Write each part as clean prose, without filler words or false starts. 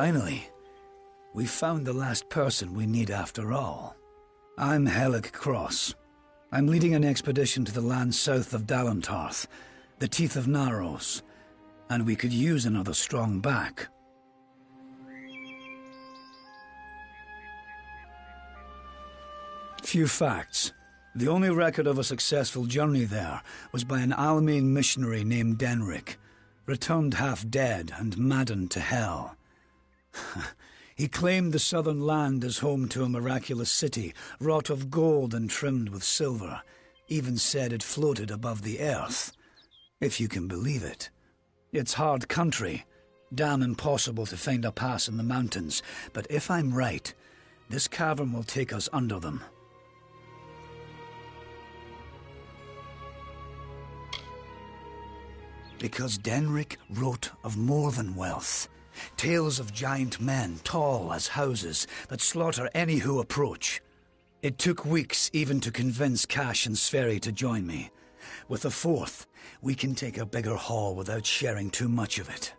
Finally, we found the last person we need after all. I'm Helic Cross. I'm leading an expedition to the land south of Dalantarth, the Teeth of Naros, and we could use another strong back. Few facts. The only record of a successful journey there was by an Almain missionary named Denric, returned half dead and maddened to hell. He claimed the southern land as home to a miraculous city, wrought of gold and trimmed with silver, even said it floated above the earth. If you can believe it. It's hard country, damn impossible to find a pass in the mountains, but if I'm right, this cavern will take us under them. Because Denric wrote of more than wealth. Tales of giant men, tall as houses, that slaughter any who approach. It took weeks even to convince Cash and Sverri to join me. With a fourth, we can take a bigger haul without sharing too much of it.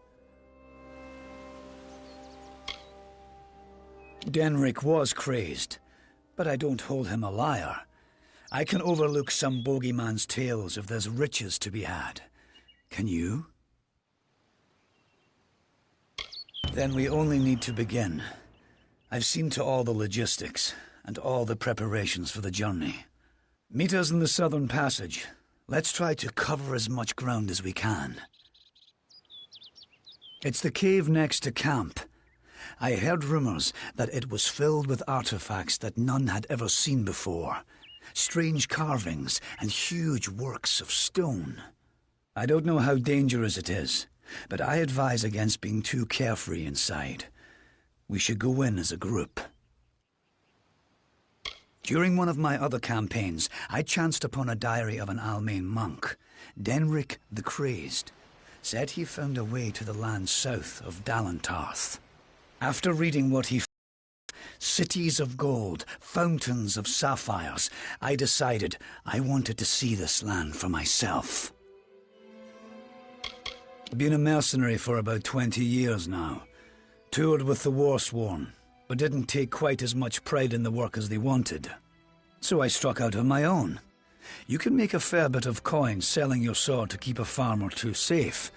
Denric was crazed, but I don't hold him a liar. I can overlook some bogeyman's tales if there's riches to be had. Can you? Then we only need to begin. I've seen to all the logistics and all the preparations for the journey. Meet us in the southern passage. Let's try to cover as much ground as we can. It's the cave next to camp. I heard rumors that it was filled with artifacts that none had ever seen before. Strange carvings and huge works of stone. I don't know how dangerous it is, but I advise against being too carefree inside. We should go in as a group. During one of my other campaigns, I chanced upon a diary of an Almain monk, Denric the Crazed. Said he found a way to the land south of Dalantarth. After reading what he cities of gold, fountains of sapphires, I decided I wanted to see this land for myself. Been a mercenary for about 20 years now. Toured with the Warsworn, but didn't take quite as much pride in the work as they wanted. So I struck out on my own. You can make a fair bit of coin selling your sword to keep a farm or two safe.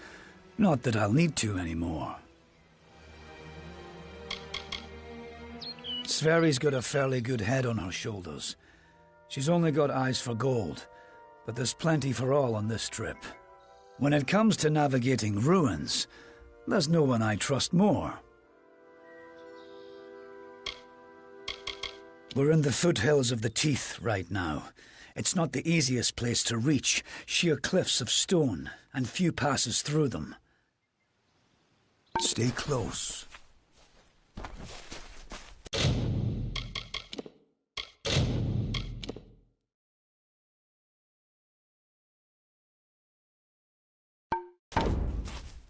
Not that I'll need to anymore. Sverri's got a fairly good head on her shoulders. She's only got eyes for gold, but there's plenty for all on this trip. When it comes to navigating ruins, there's no one I trust more. We're in the foothills of the Teeth right now. It's not the easiest place to reach, sheer cliffs of stone, and few passes through them. Stay close.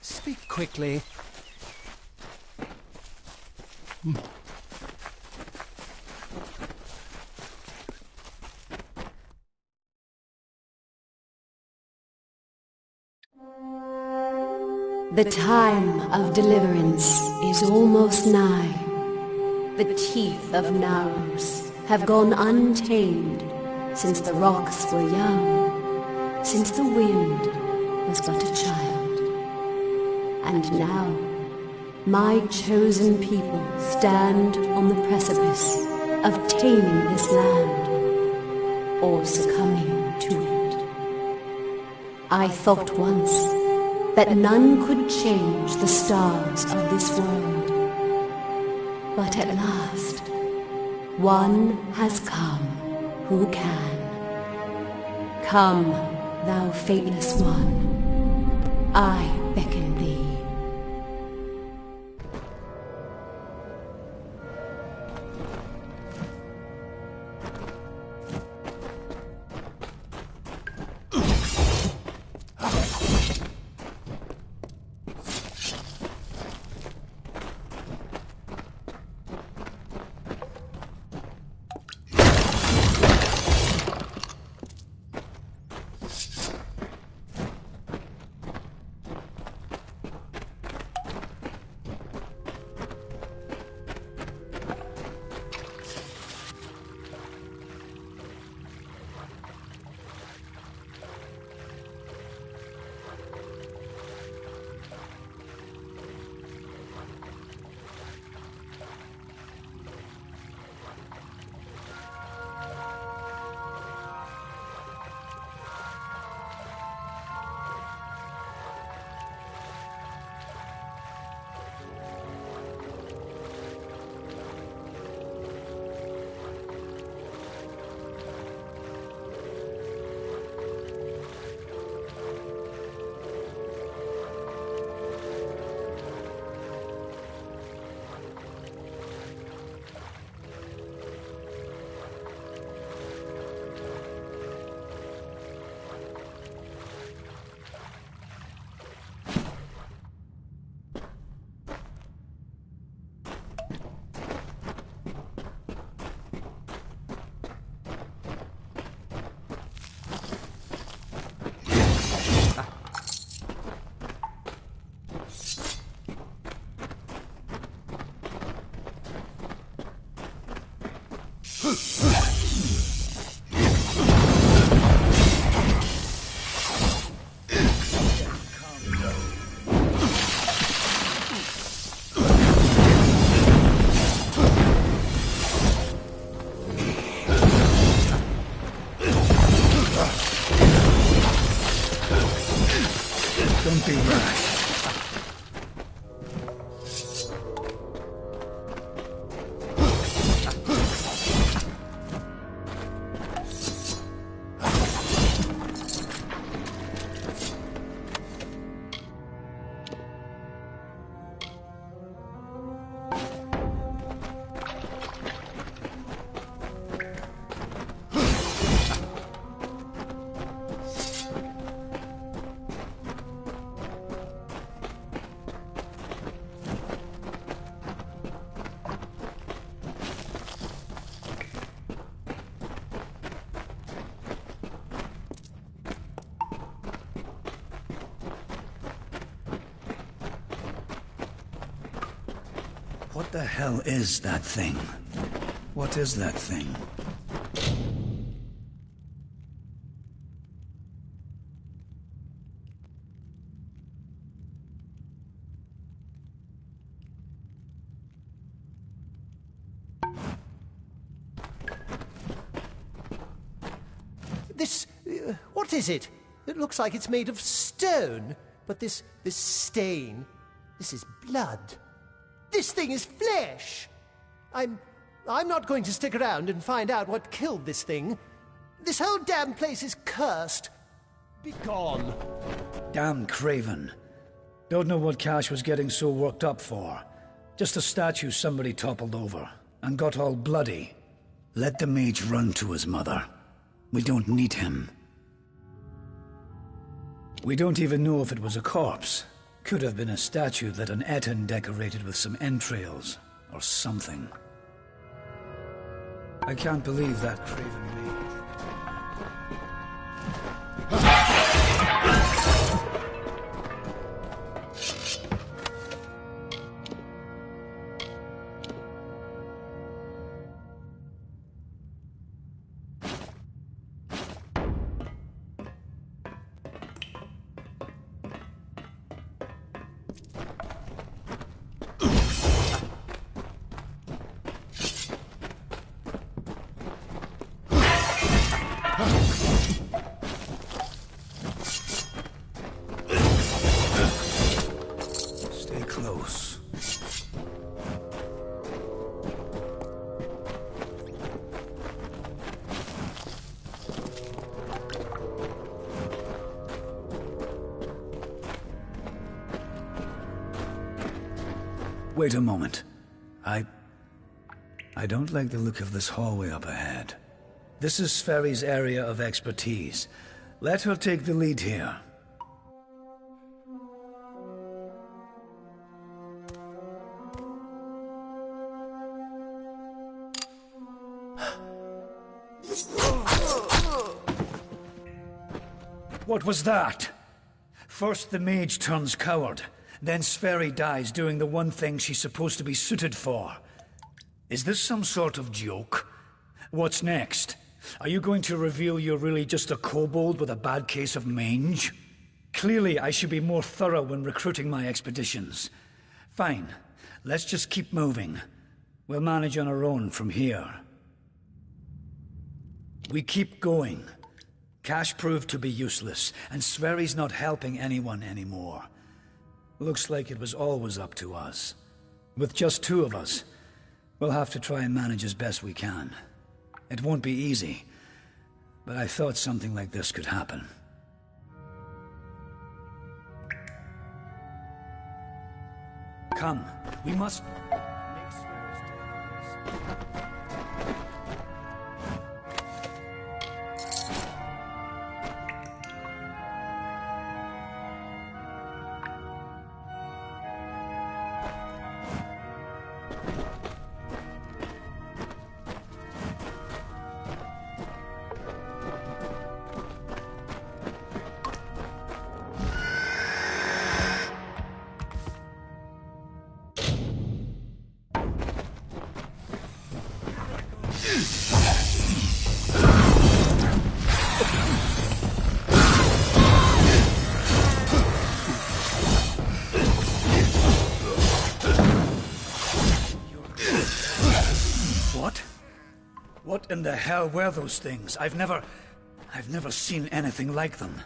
Speak quickly. The time of deliverance is almost nigh. The teeth of Naros have gone untamed since the rocks were young, since the wind was but a child. And now, my chosen people stand on the precipice of taming this land, or succumbing to it. I thought once that none could change the stars of this world. But at last, one has come who can. Come, thou fateless one, I beckon thee. Don't be rash. What the hell is that thing? What is that thing? This... what is it? It looks like it's made of stone. But this stain... this is blood. This thing is flesh! I'm not going to stick around and find out what killed this thing. This whole damn place is cursed. Be gone. Damn Craven. Don't know what Cash was getting so worked up for. Just a statue somebody toppled over and got all bloody. Let the mage run to his mother. We don't need him. We don't even know if it was a corpse. Could have been a statue that an Eton decorated with some entrails, or something. I can't believe that Craven mage. Stay close. Wait a moment. I don't like the look of this hallway up ahead. This is Sferry's area of expertise. Let her take the lead here. What was that? First the mage turns coward, then Sferry dies doing the one thing she's supposed to be suited for. Is this some sort of joke? What's next? Are you going to reveal you're really just a kobold with a bad case of mange? Clearly, I should be more thorough when recruiting my expeditions. Fine, let's just keep moving. We'll manage on our own from here. We keep going. Cash proved to be useless, and Sverry's not helping anyone anymore. Looks like it was always up to us. With just two of us, we'll have to try and manage as best we can. It won't be easy, but I thought something like this could happen. Come, we must make Sverry's death. What in the hell were those things? I've never seen anything like them.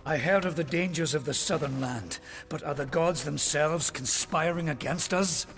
I heard of the dangers of the southern land, but are the gods themselves conspiring against us?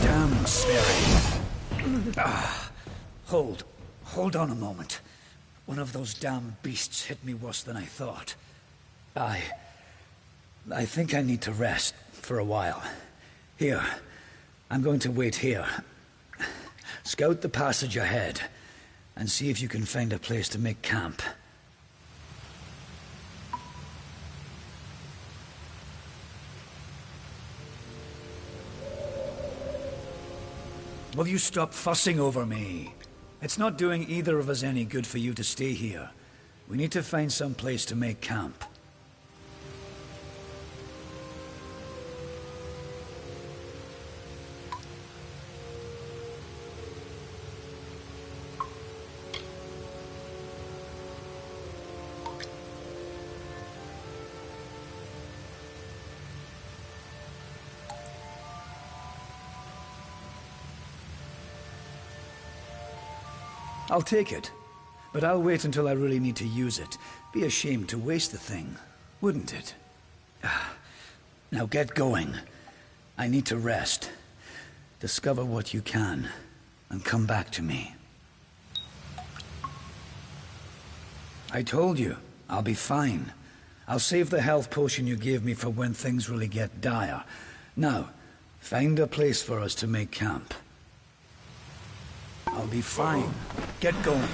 Damn Sperry. Hold on a moment. One of those damn beasts hit me worse than I thought. I think I need to rest for a while. Here, I'm going to wait here. Scout the passage ahead, and see if you can find a place to make camp. Will you stop fussing over me? It's not doing either of us any good for you to stay here. We need to find some place to make camp. I'll take it, but I'll wait until I really need to use it. Be ashamed to waste the thing, wouldn't it? Now get going. I need to rest. Discover what you can, and come back to me. I told you, I'll be fine. I'll save the health potion you gave me for when things really get dire. Now, find a place for us to make camp. I'll be fine. Get going.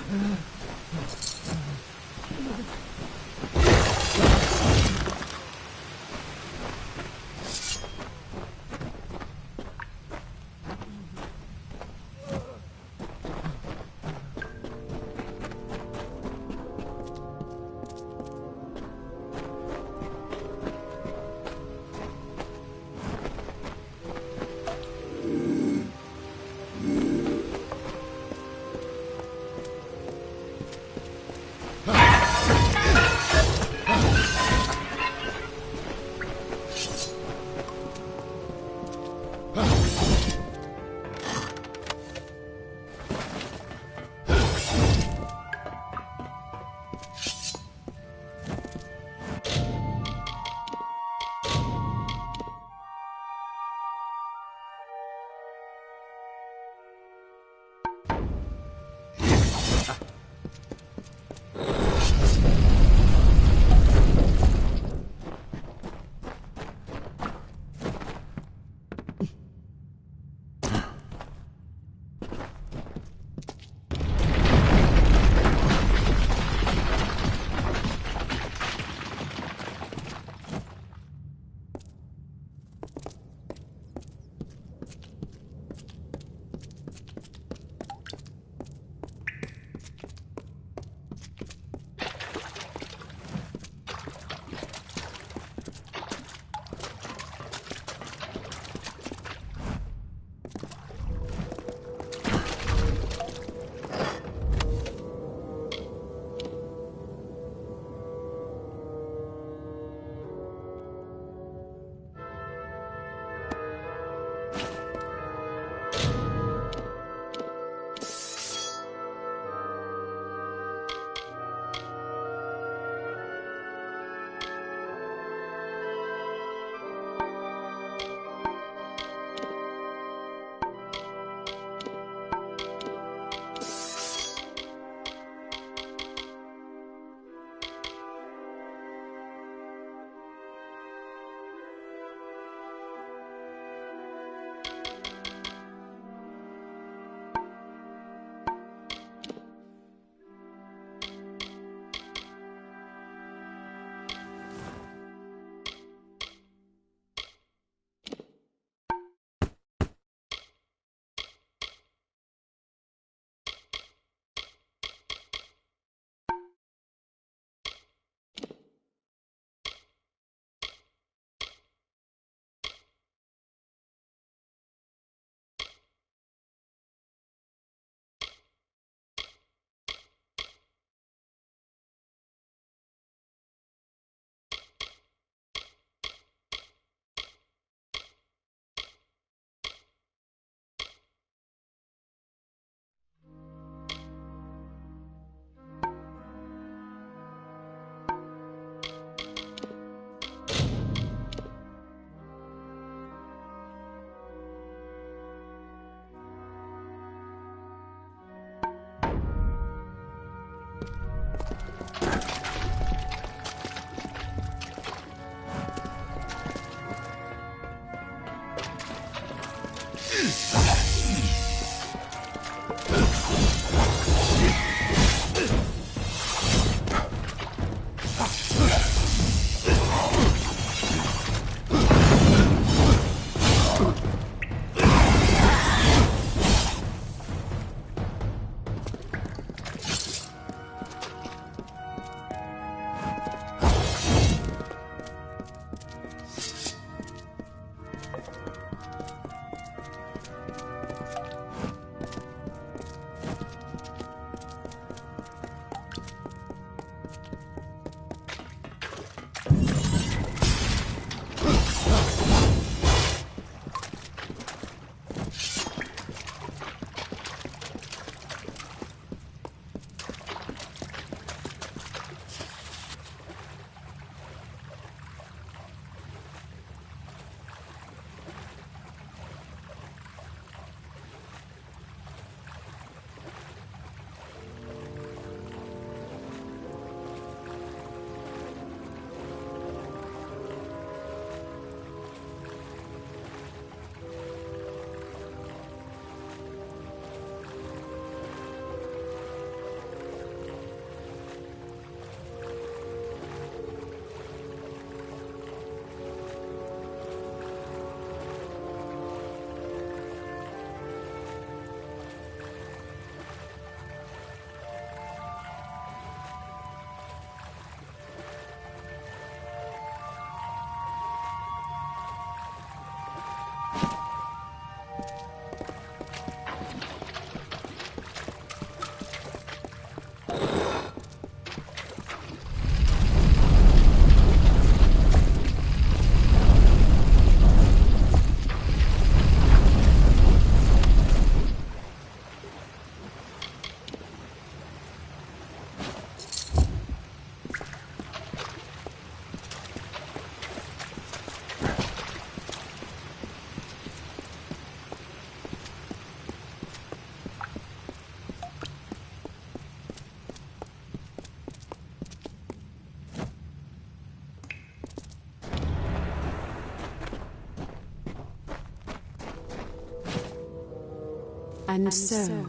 And so,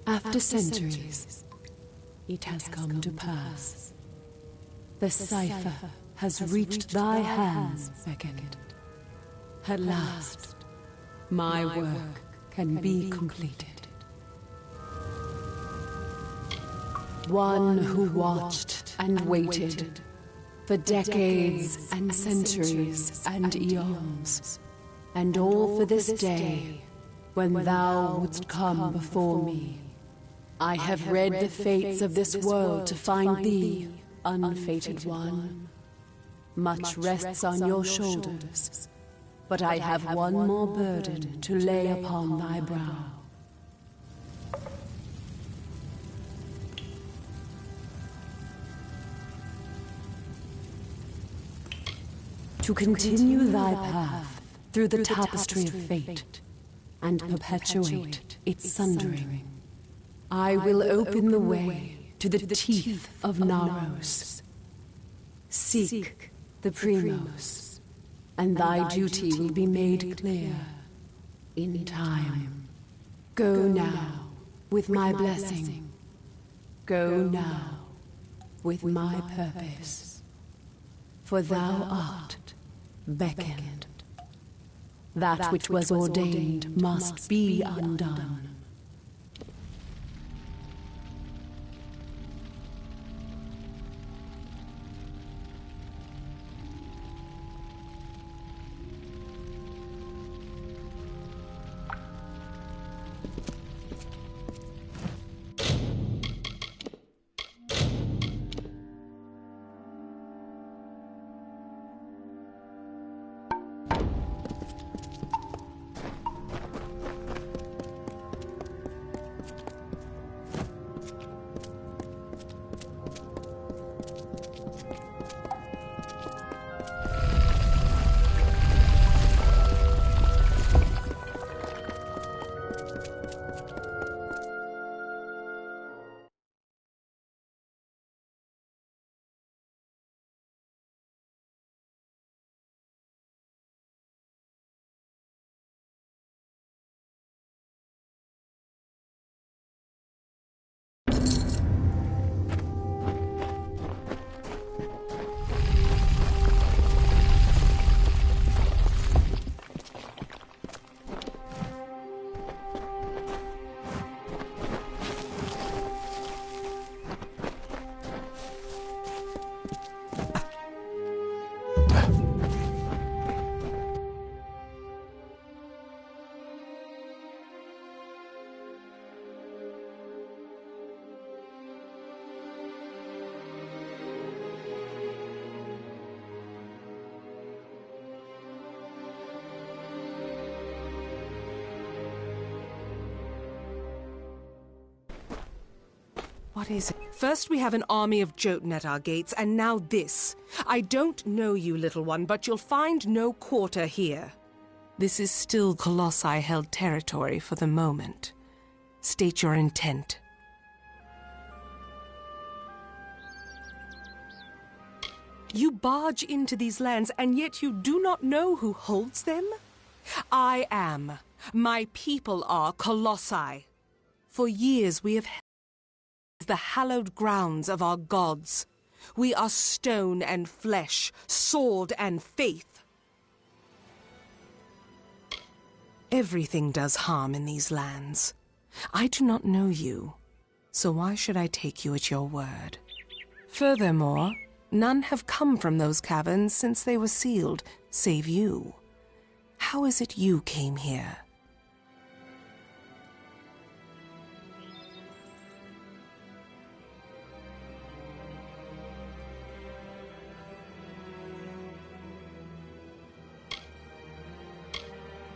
after centuries, it has come to pass. The cipher has reached thy hands, Beckett. At last, my work can be completed. One who watched and waited for decades and centuries and eons, and all for this day when thou wouldst come before me. I have read the fates of this world to find thee, unfated one. Much rests on your shoulders, but I have one more burden to lay upon thy brow. To continue thy path through the tapestry of fate, and perpetuate its sundering, I will open the way to the teeth of Naros. Seek the Primos, and thy duty will be made clear in time. Go now with my blessing. Go now with my purpose. For thou art beckoned. That which was ordained must be undone. What is it? First we have an army of Jotun at our gates, and now this. I don't know you, little one, but you'll find no quarter here. This is still Colossi-held territory for the moment. State your intent. You barge into these lands, and yet you do not know who holds them? I am. My people are Colossi. For years we have held the hallowed grounds of our gods. We are stone and flesh, sword and faith. Everything does harm in these lands. I do not know you, so why should I take you at your word? Furthermore, none have come from those caverns since they were sealed, save you. How is it you came here?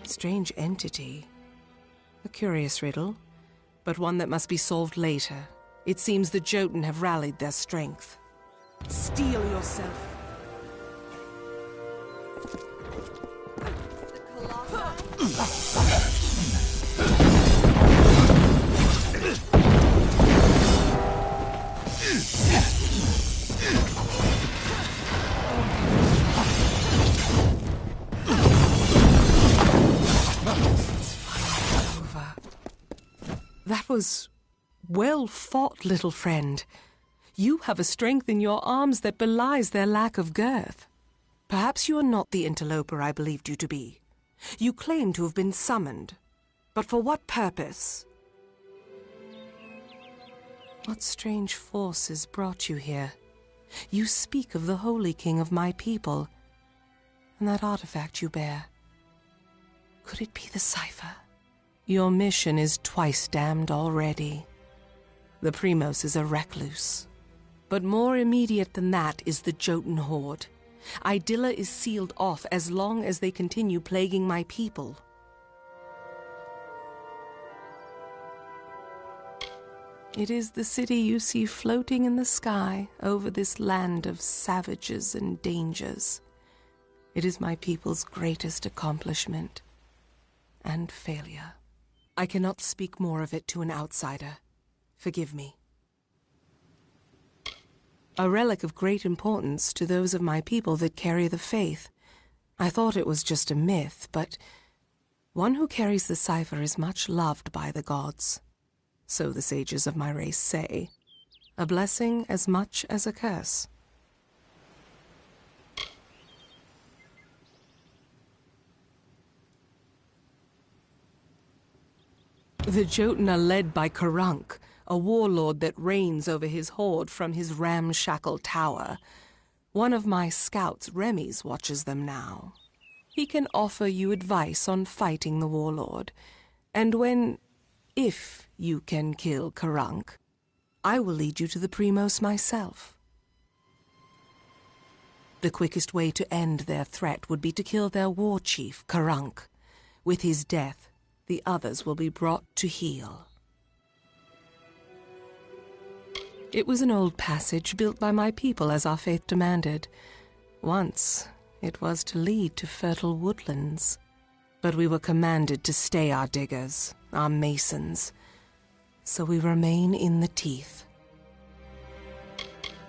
Strange entity. A curious riddle, but one that must be solved later. It seems the Jotun have rallied their strength. Steel yourself. That was well fought, little friend. You have a strength in your arms that belies their lack of girth. Perhaps you are not the interloper I believed you to be. You claim to have been summoned, but for what purpose? What strange forces brought you here? You speak of the Holy King of my people, and that artifact you bear. Could it be the cipher? Your mission is twice damned already. The Primos is a recluse. But more immediate than that is the Jotun horde. Idylla is sealed off as long as they continue plaguing my people. It is the city you see floating in the sky over this land of savages and dangers. It is my people's greatest accomplishment and failure. I cannot speak more of it to an outsider. Forgive me. A relic of great importance to those of my people that carry the faith. I thought it was just a myth, but one who carries the cipher is much loved by the gods. So the sages of my race say. A blessing as much as a curse. The Jotun are led by Karunk, a warlord that reigns over his horde from his ramshackle tower. One of my scouts, Remy's, watches them now. He can offer you advice on fighting the warlord, and if you can kill Karunk, I will lead you to the Primos myself. The quickest way to end their threat would be to kill their war chief, Karunk. With his death, the others will be brought to heel. It was an old passage built by my people as our faith demanded. Once, it was to lead to fertile woodlands. But we were commanded to stay our diggers, our masons. So we remain in the teeth.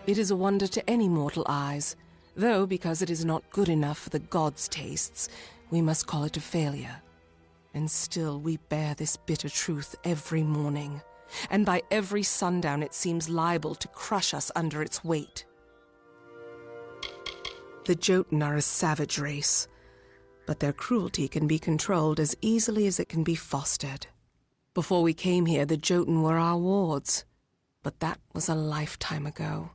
It is a wonder to any mortal eyes, though because it is not good enough for the gods' tastes, we must call it a failure. And still we bear this bitter truth every morning, and by every sundown it seems liable to crush us under its weight. The Jotun are a savage race, but their cruelty can be controlled as easily as it can be fostered. Before we came here, the Jotun were our wards, but that was a lifetime ago,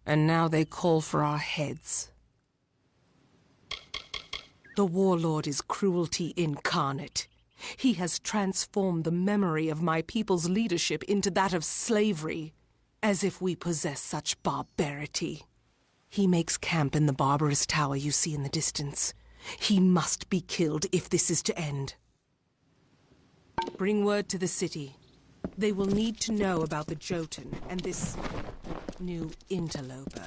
and now they call for our heads. The warlord is cruelty incarnate. He has transformed the memory of my people's leadership into that of slavery, as if we possess such barbarity. He makes camp in the barbarous tower you see in the distance. He must be killed if this is to end. Bring word to the city. They will need to know about the Jotun and this new interloper.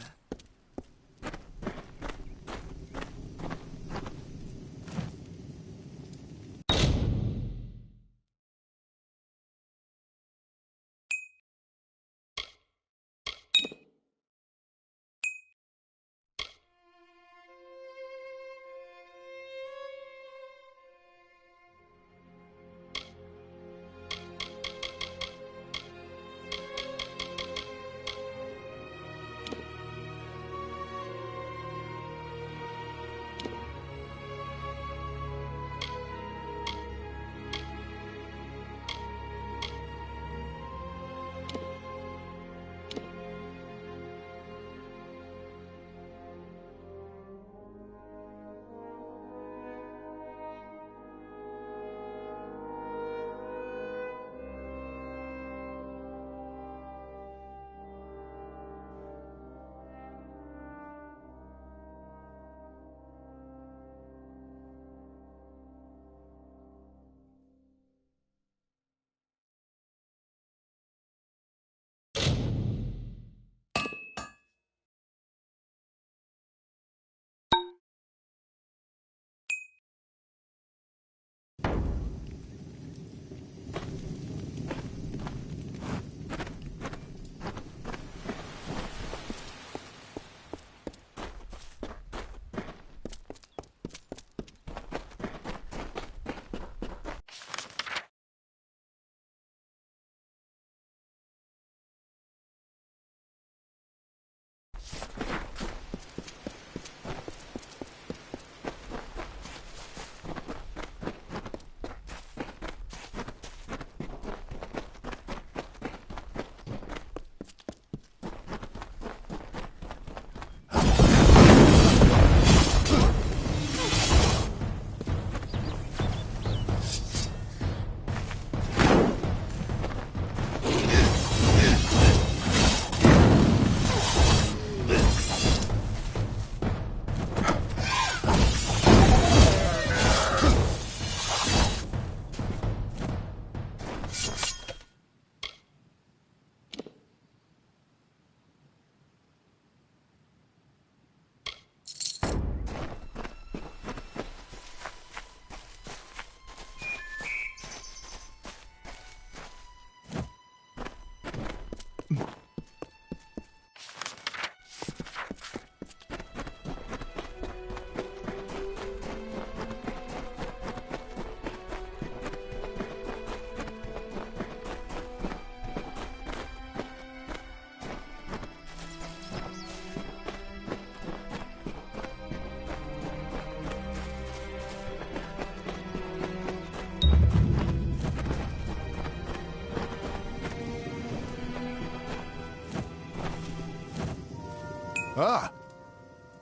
Ah!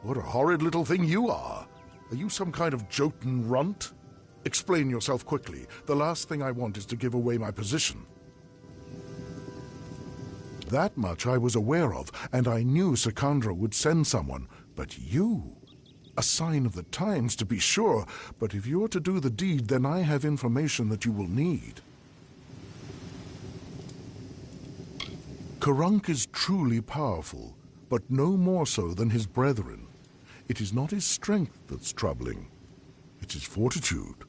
What a horrid little thing you are. Are you some kind of Jotun runt? Explain yourself quickly. The last thing I want is to give away my position. That much I was aware of, and I knew Sikandra would send someone. But you? A sign of the times, to be sure, but if you're to do the deed, then I have information that you will need. Karunk is truly powerful, but no more so than his brethren. It is not his strength that's troubling. It's his fortitude.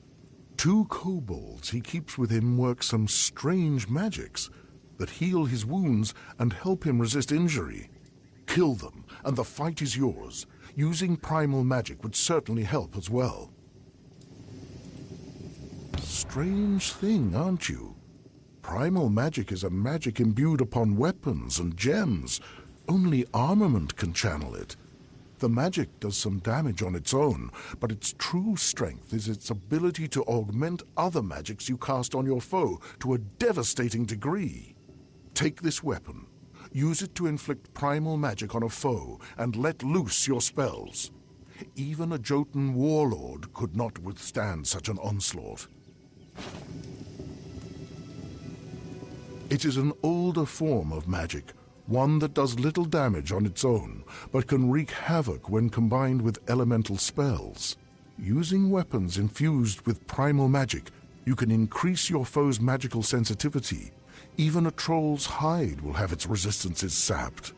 2 kobolds he keeps with him work some strange magics that heal his wounds and help him resist injury. Kill them, and the fight is yours. Using primal magic would certainly help as well. Strange thing, aren't you? Primal magic is a magic imbued upon weapons and gems. Only armament can channel it. The magic does some damage on its own, but its true strength is its ability to augment other magics you cast on your foe to a devastating degree. Take this weapon. Use it to inflict primal magic on a foe and let loose your spells. Even a Jotun warlord could not withstand such an onslaught. It is an older form of magic, one that does little damage on its own, but can wreak havoc when combined with elemental spells. Using weapons infused with primal magic, you can increase your foe's magical sensitivity, Even a troll's hide will have its resistances sapped.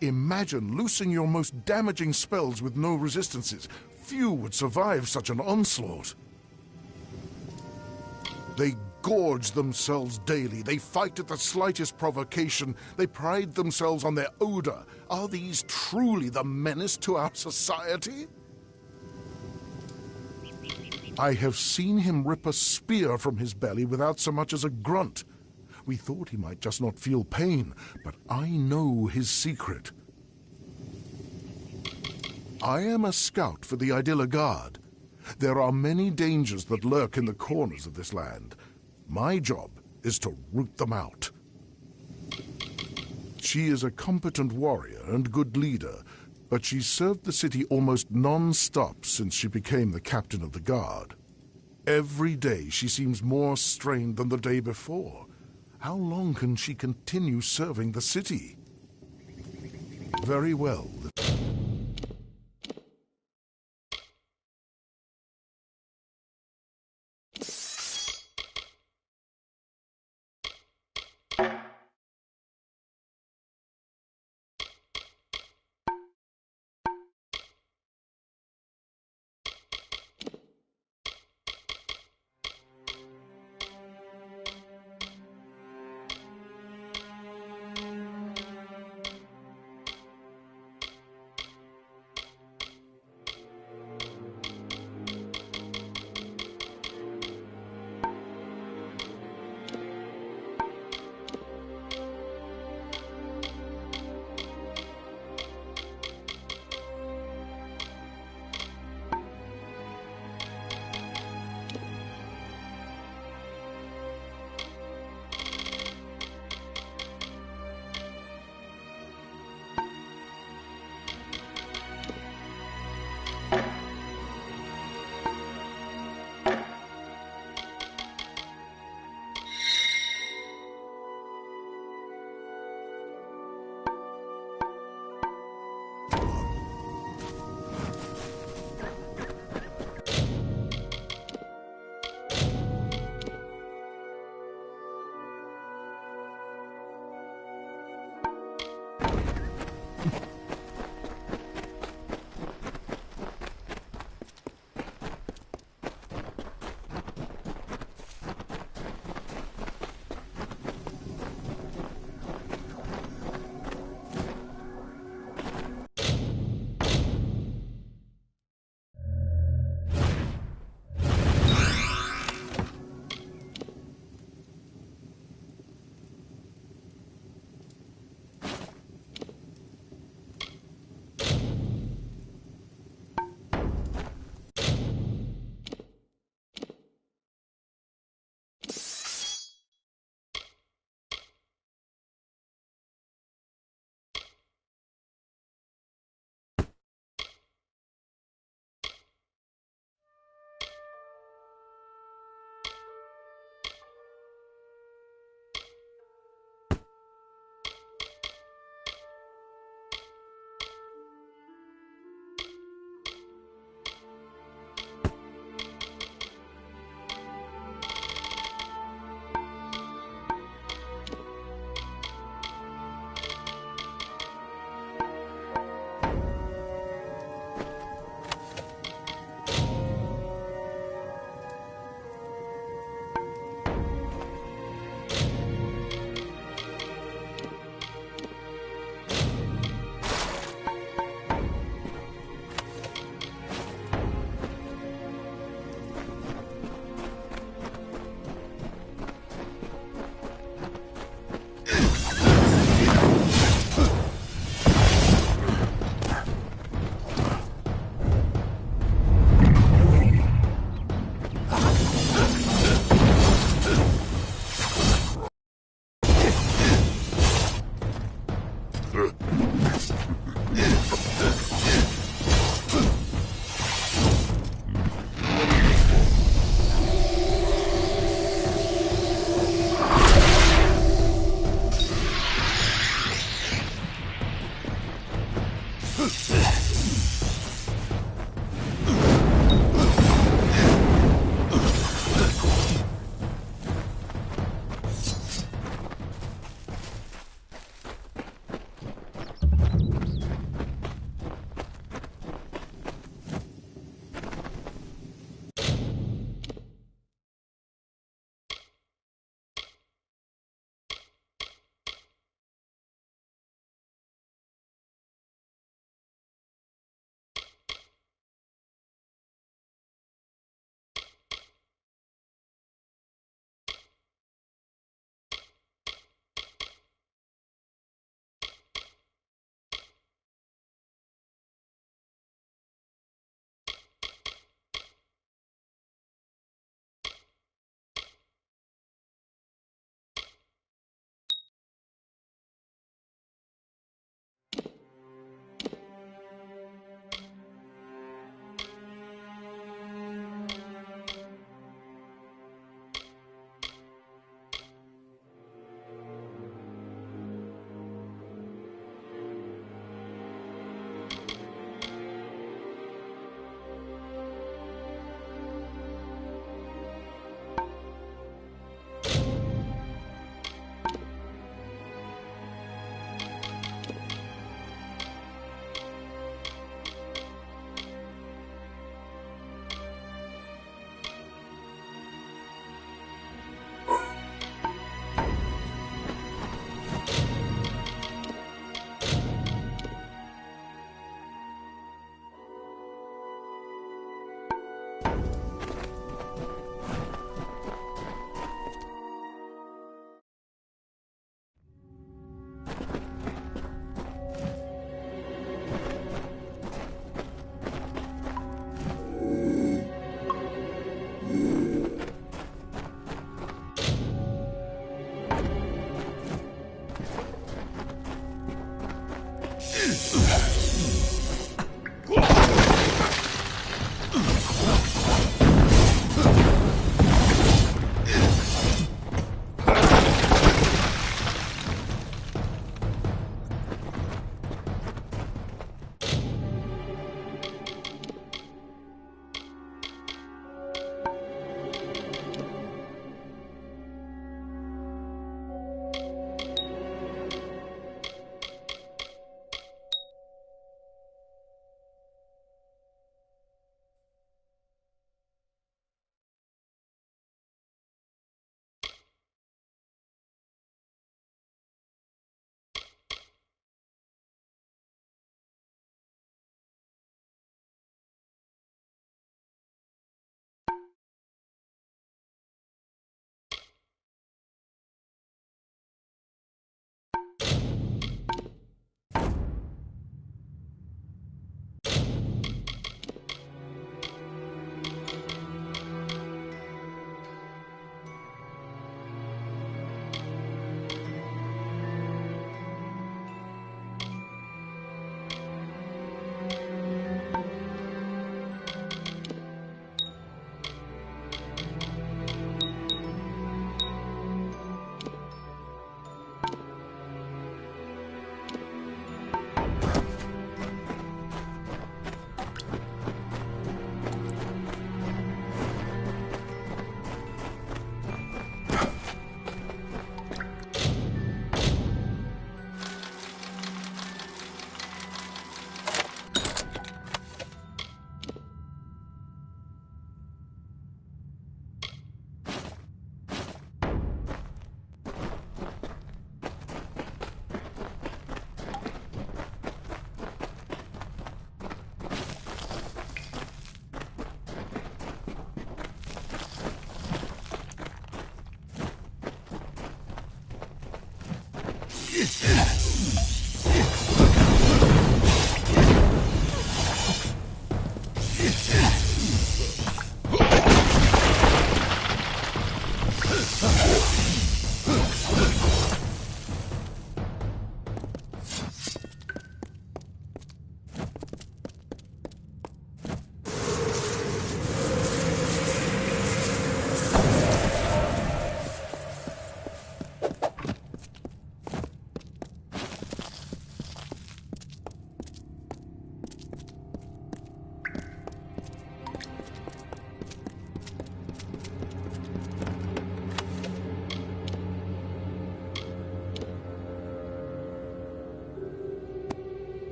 Imagine loosing your most damaging spells with no resistances. Few would survive such an onslaught. They gorge themselves daily. They fight at the slightest provocation. They pride themselves on their odor. Are these truly the menace to our society? I have seen him rip a spear from his belly without so much as a grunt. We thought he might just not feel pain, but I know his secret. I am a scout for the Idylla Guard. There are many dangers that lurk in the corners of this land. My job is to root them out. She is a competent warrior and good leader, but she's served the city almost non-stop since she became the captain of the guard. Every day she seems more strained than the day before. How long can she continue serving the city? Very well.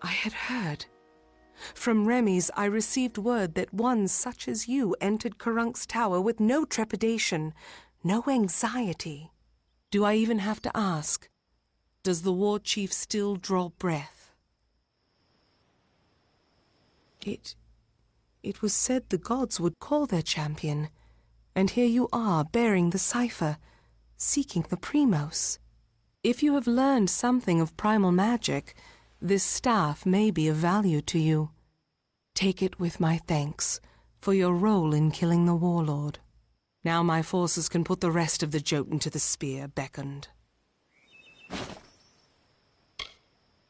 I had heard. From Remy's, I received word that one such as you entered Karunk's tower with no trepidation, no anxiety. Do I even have to ask? Does the war chief still draw breath? It was said the gods would call their champion, and here you are bearing the cipher, seeking the Primos. If you have learned something of primal magic, this staff may be of value to you. Take it with my thanks for your role in killing the warlord. Now my forces can put the rest of the Jotun to the spear beckoned.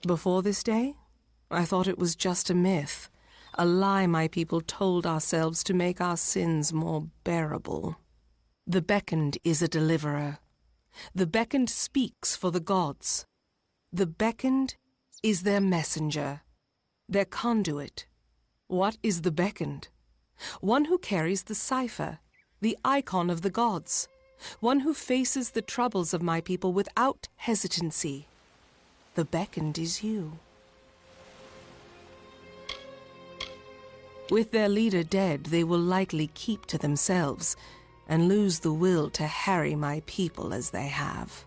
Before this day, I thought it was just a myth, a lie my people told ourselves to make our sins more bearable. The beckoned is a deliverer. The beckoned speaks for the gods. The beckoned is their messenger, their conduit. What is the beckoned? One who carries the cipher, the icon of the gods. One who faces the troubles of my people without hesitancy. The beckoned is you. With their leader dead, they will likely keep to themselves and lose the will to harry my people as they have.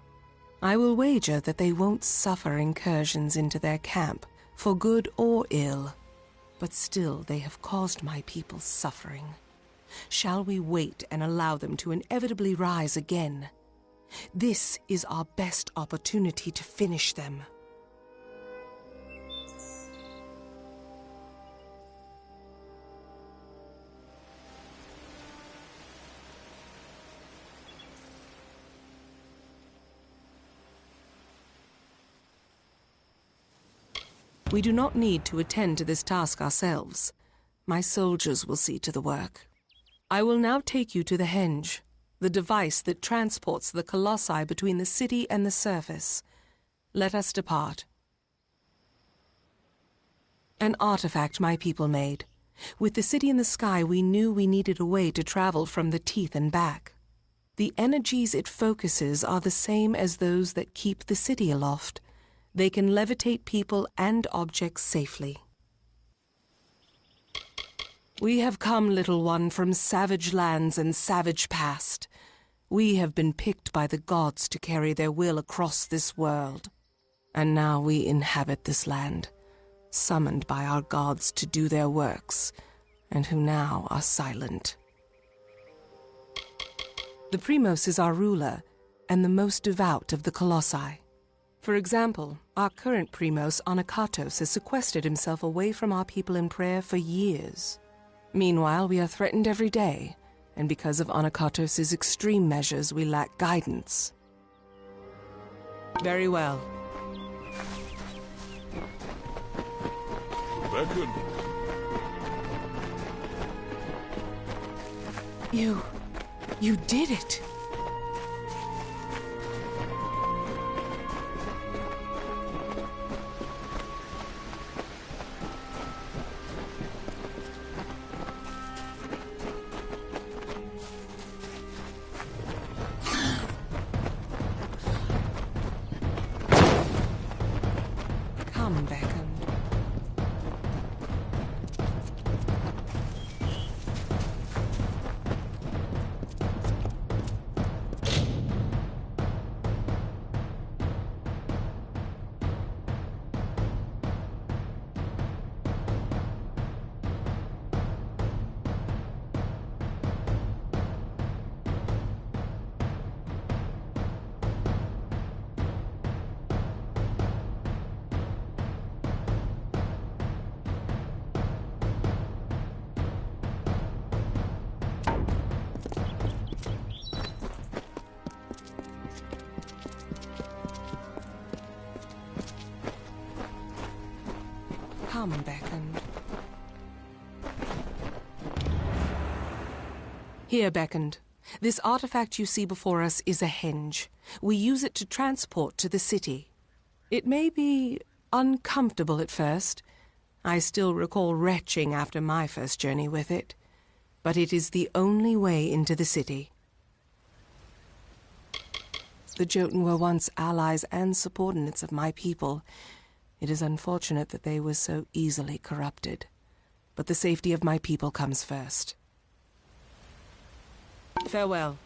I will wager that they won't suffer incursions into their camp, for good or ill. But still they have caused my people suffering. Shall we wait and allow them to inevitably rise again? This is our best opportunity to finish them. We do not need to attend to this task ourselves. My soldiers will see to the work. I will now take you to the henge, the device that transports the colossi between the city and the surface. Let us depart. An artifact my people made. With the city in the sky, we knew we needed a way to travel from the teeth and back. The energies it focuses are the same as those that keep the city aloft. They can levitate people and objects safely. We have come, little one, from savage lands and savage past. We have been picked by the gods to carry their will across this world. And now we inhabit this land, summoned by our gods to do their works, and who now are silent. The Primos is our ruler, and the most devout of the colossi. For example, our current Primos, Anakatos, has sequestered himself away from our people in prayer for years. Meanwhile, we are threatened every day, and because of Anakatos' extreme measures, we lack guidance. Very well. Beckon. You did it. Come, Beckon. Come, Beckon. Here, Beckoned. This artifact you see before us is a henge. We use it to transport to the city. It may be uncomfortable at first. I still recall retching after my first journey with it. But it is the only way into the city. The Jotun were once allies and subordinates of my people. It is unfortunate that they were so easily corrupted. But the safety of my people comes first. Farewell.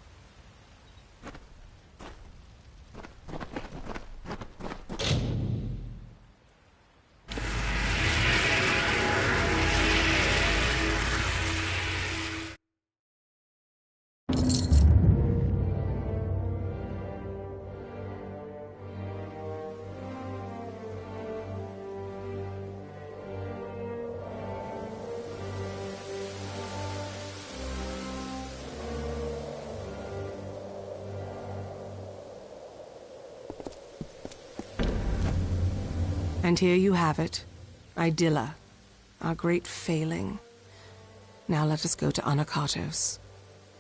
And here you have it, Idylla, our great failing. Now let us go to Anakatos.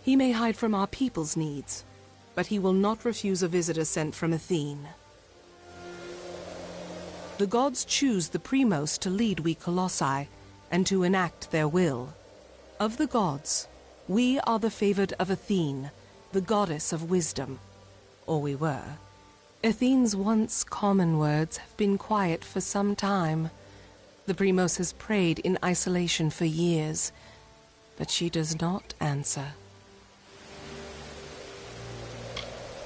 He may hide from our people's needs, but he will not refuse a visitor sent from Athene. The gods choose the Primos to lead we Colossi, and to enact their will. Of the gods, we are the favored of Athene, the goddess of wisdom. Or we were. Athene's once common words have been quiet for some time. The Primos has prayed in isolation for years, but she does not answer.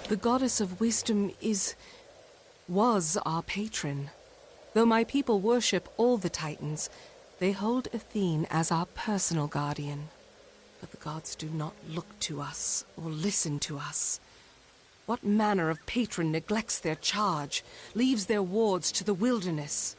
The goddess of wisdom was our patron. Though my people worship all the Titans, they hold Athene as our personal guardian. But the gods do not look to us or listen to us. What manner of patron neglects their charge, leaves their wards to the wilderness?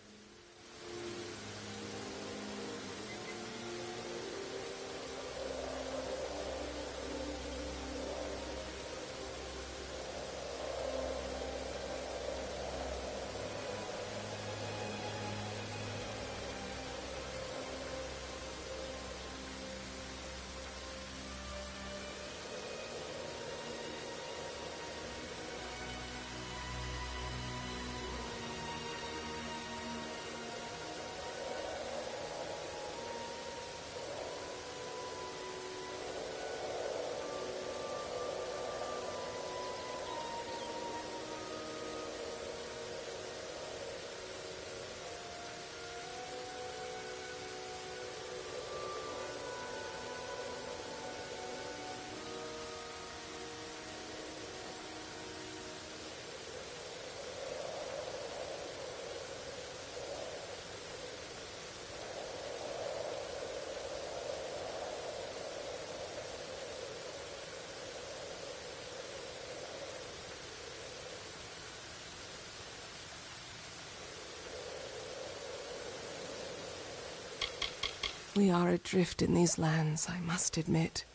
We are adrift in these lands, I must admit.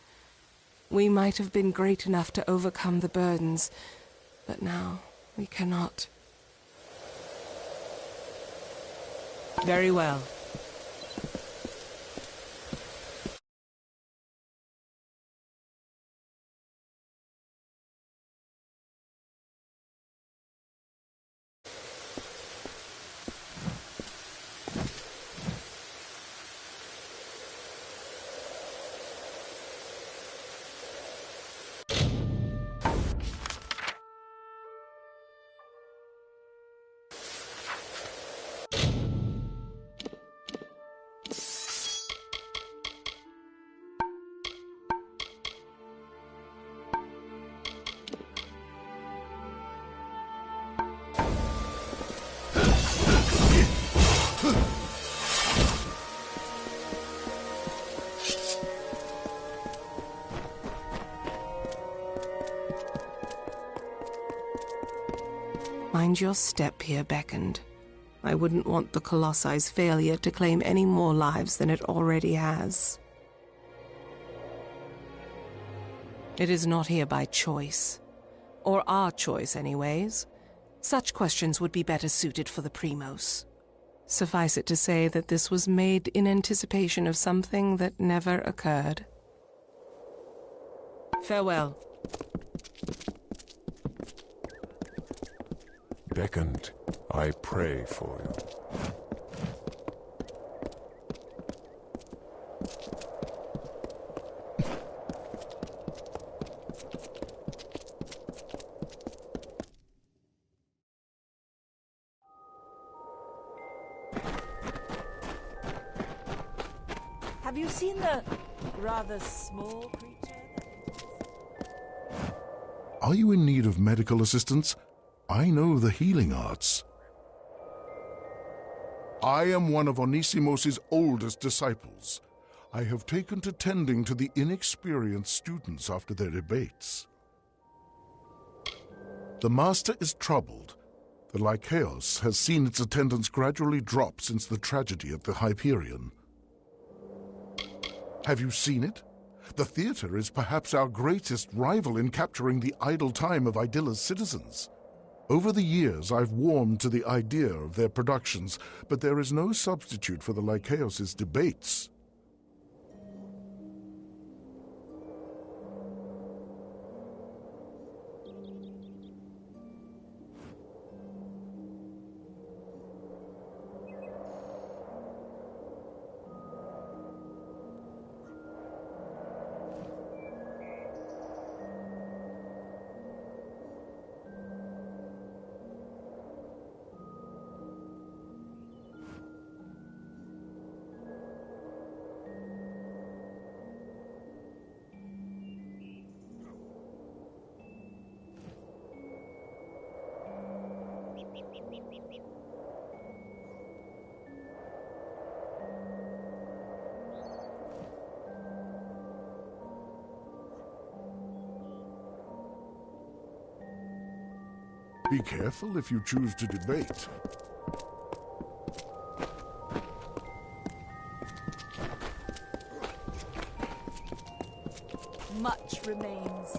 We might have been great enough to overcome the burdens, but now we cannot. Very well. Mind your step here, Beckoned. I wouldn't want the Colosse's failure to claim any more lives than it already has. It is not here by choice. Or our choice, anyways. Such questions would be better suited for the Primos. Suffice it to say that this was made in anticipation of something that never occurred. Farewell. Beckoned, I pray for you. Have you seen the rather small creature? Are you in need of medical assistance? I know the healing arts. I am one of Onisimos's oldest disciples. I have taken to tending to the inexperienced students after their debates. The Master is troubled. The Lycaeus has seen its attendance gradually drop since the tragedy at the Hyperion. Have you seen it? The theater is perhaps our greatest rival in capturing the idle time of Idilla's citizens. Over the years, I've warmed to the idea of their productions, but there is no substitute for the Lycaeus' debates. Be careful if you choose to debate. Much remains.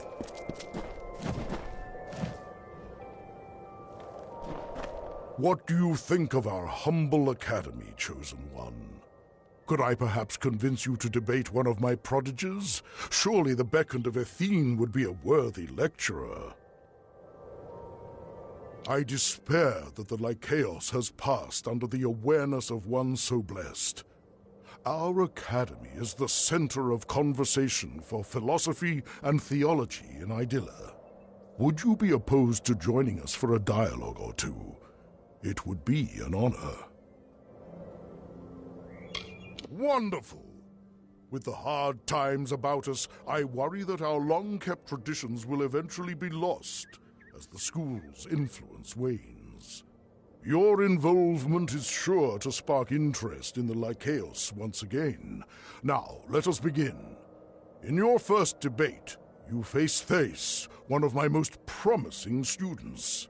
What do you think of our humble academy, Chosen One? Could I perhaps convince you to debate one of my prodigies? Surely the Beckoned of Athene would be a worthy lecturer. I despair that the Lycaeus has passed under the awareness of one so blessed. Our academy is the center of conversation for philosophy and theology in Idylla. Would you be opposed to joining us for a dialogue or two? It would be an honor. Wonderful! With the hard times about us, I worry that our long-kept traditions will eventually be lost as the school's influence wanes. Your involvement is sure to spark interest in the Lycaeus once again. Now, let us begin. In your first debate, you face Thace, one of my most promising students.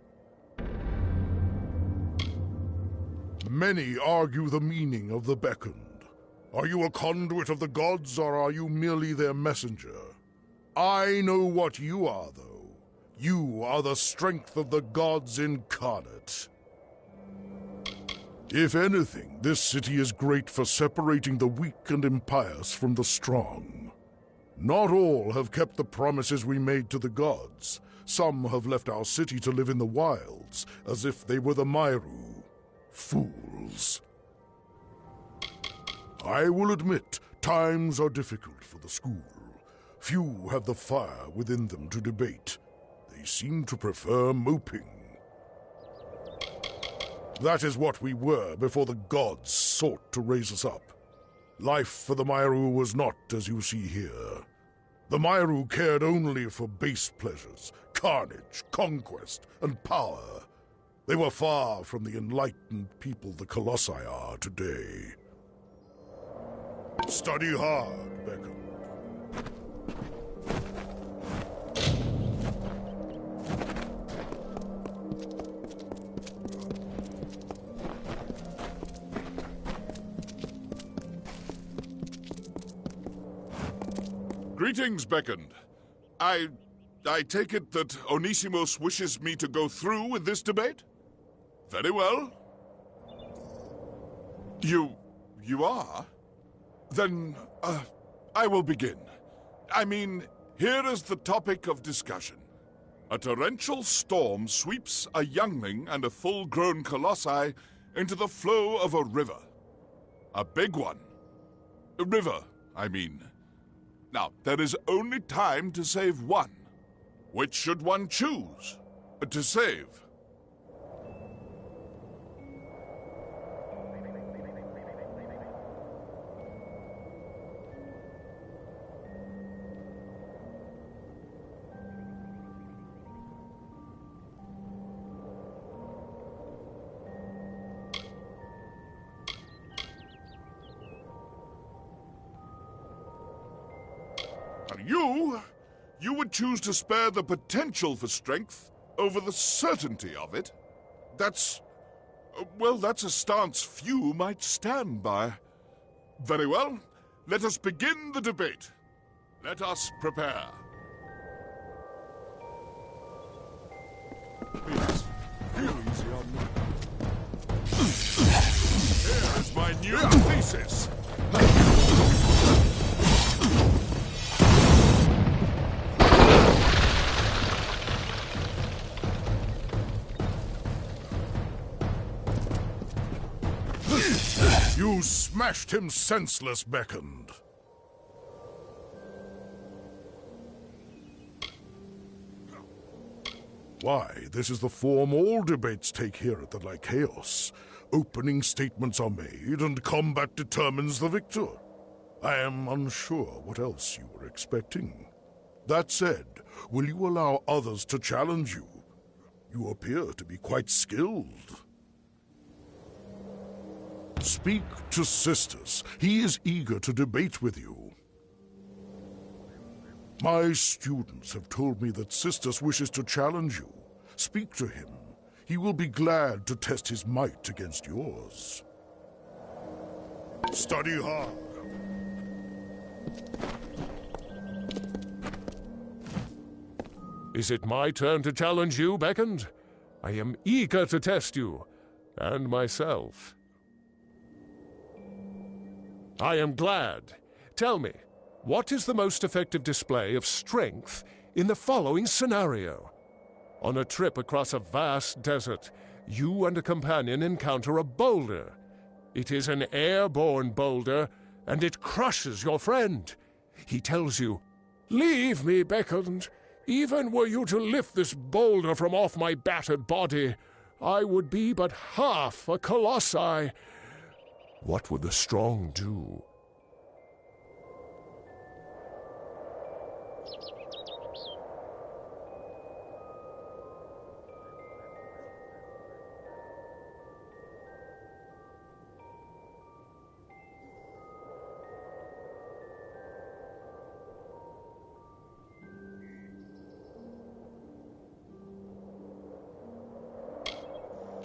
Many argue the meaning of the Beckoned. Are you a conduit of the gods, or are you merely their messenger? I know what you are, though. You are the strength of the gods incarnate. If anything, this city is great for separating the weak and impious from the strong. Not all have kept the promises we made to the gods. Some have left our city to live in the wilds, as if they were the Myru. Fools. I will admit, times are difficult for the school. Few have the fire within them to debate. They seem to prefer moping. That is what we were before the gods sought to raise us up. Life for the Myru was not as you see here. The Myru cared only for base pleasures, carnage, conquest, and power. They were far from the enlightened people the Colossi are today. Study hard, Beckham. Greetings, Beckoned. I take it that Onisimos wishes me to go through with this debate? Very well. You are? Then, I will begin. I mean, here is the topic of discussion. A torrential storm sweeps a youngling and a full-grown colossi into the flow of a river. A big one. A river, I mean. Now, there is only time to save one. Which should one choose to save? You would choose to spare the potential for strength over the certainty of it? That's a stance few might stand by. Very well, let us begin the debate. Let us prepare. Please, feel easy on me. Here is my new thesis. You smashed him senseless, Beckoned. Why, this is the form all debates take here at the Lycaeus. Opening statements are made, and combat determines the victor. I am unsure what else you were expecting. That said, will you allow others to challenge you? You appear to be quite skilled. Speak to Sisters. He is eager to debate with you. My students have told me that Sisters wishes to challenge you. Speak to him. He will be glad to test his might against yours. Study hard. Is it my turn to challenge you, Beckoned? I am eager to test you, and myself. I am glad. Tell me, what is the most effective display of strength in the following scenario? On a trip across a vast desert, you and a companion encounter a boulder. It is an airborne boulder, and it crushes your friend. He tells you, "Leave me, Beckoned. Even were you to lift this boulder from off my battered body, I would be but half a colossi." What would the strong do?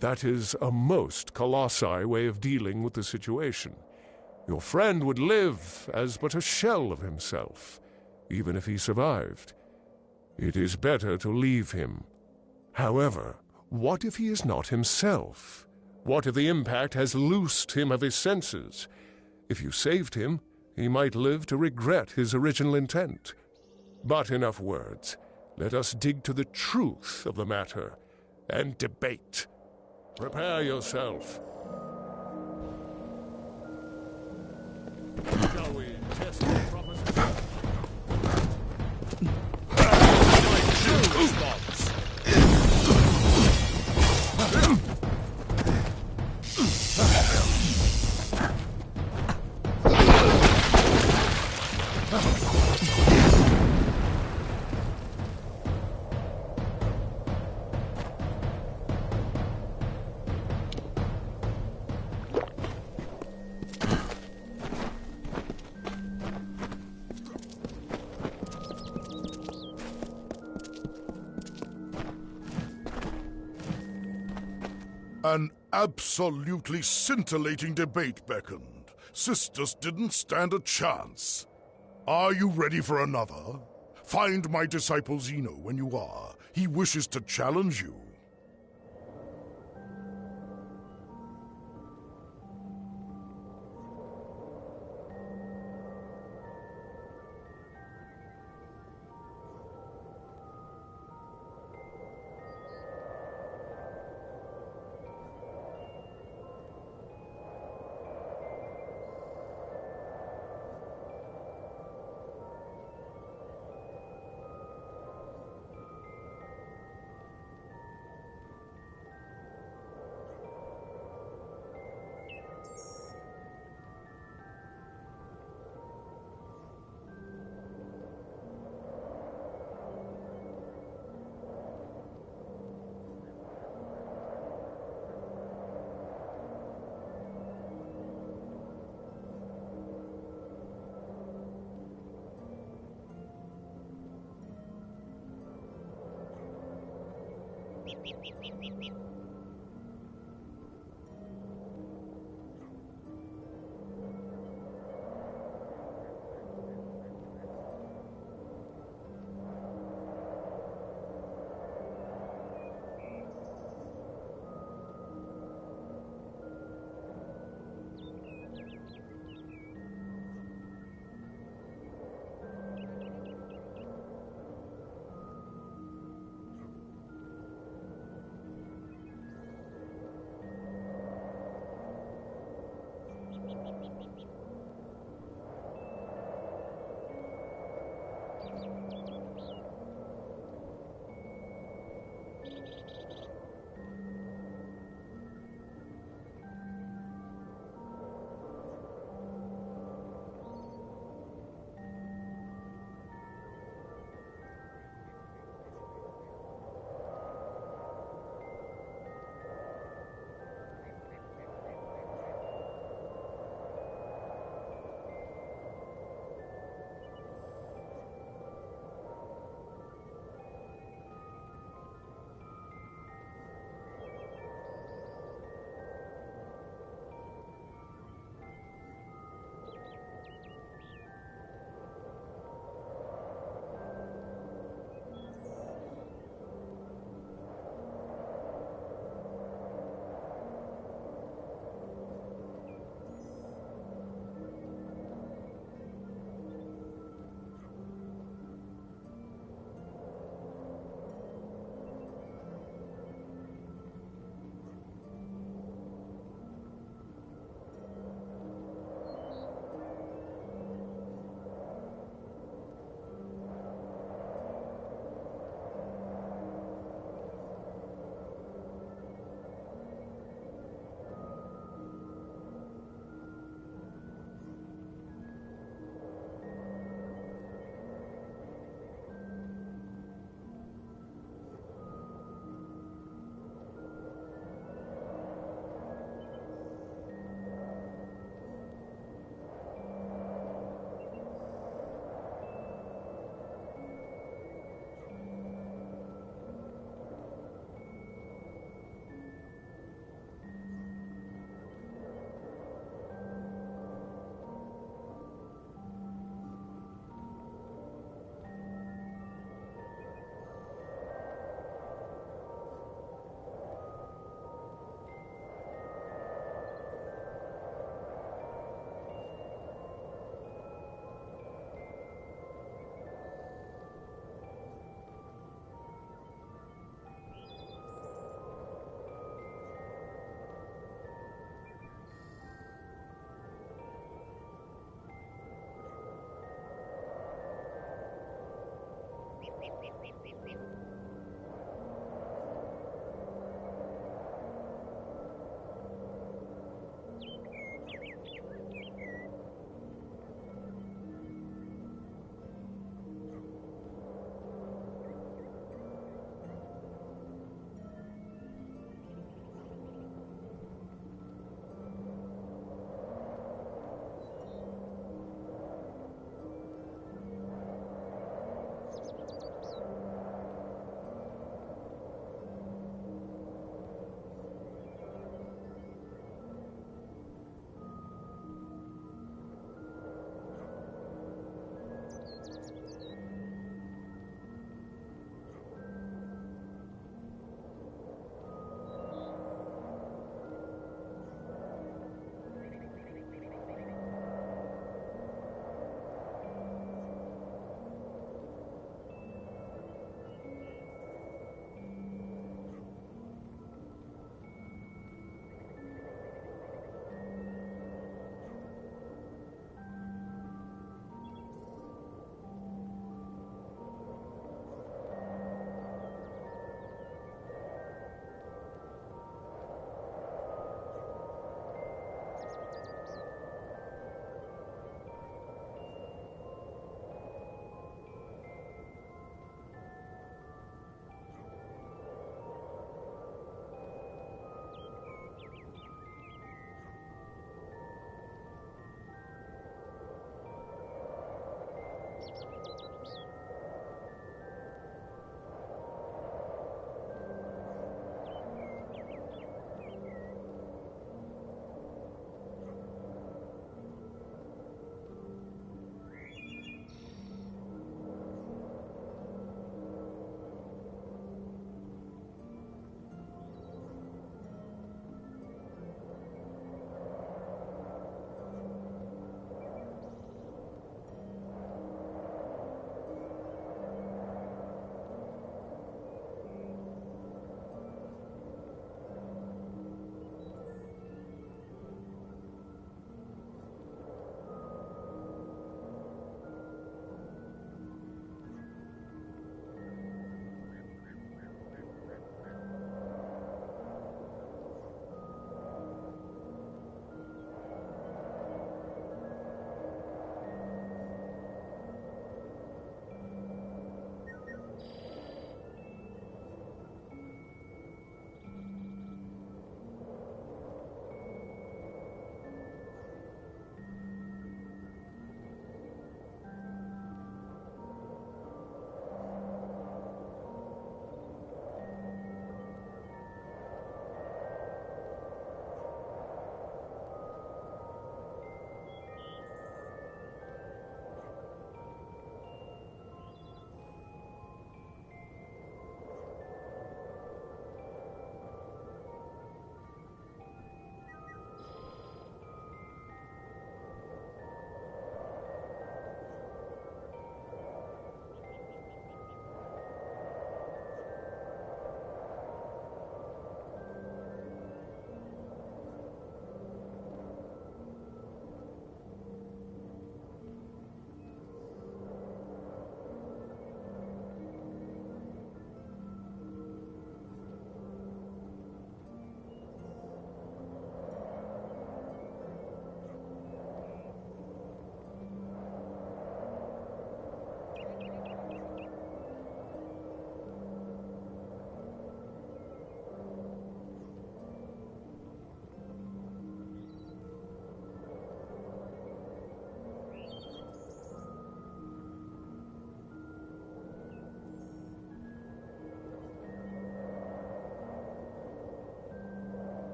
That is a most colossi way of dealing with the situation. Your friend would live as but a shell of himself, even if he survived. It is better to leave him. However, what if he is not himself? What if the impact has loosed him of his senses? If you saved him, he might live to regret his original intent. But enough words. Let us dig to the truth of the matter and debate. Prepare yourself. Shall we test your proposition? My true response. An absolutely scintillating debate beckoned. Sisters didn't stand a chance. Are you ready for another? Find my disciple Zeno when you are. He wishes to challenge you.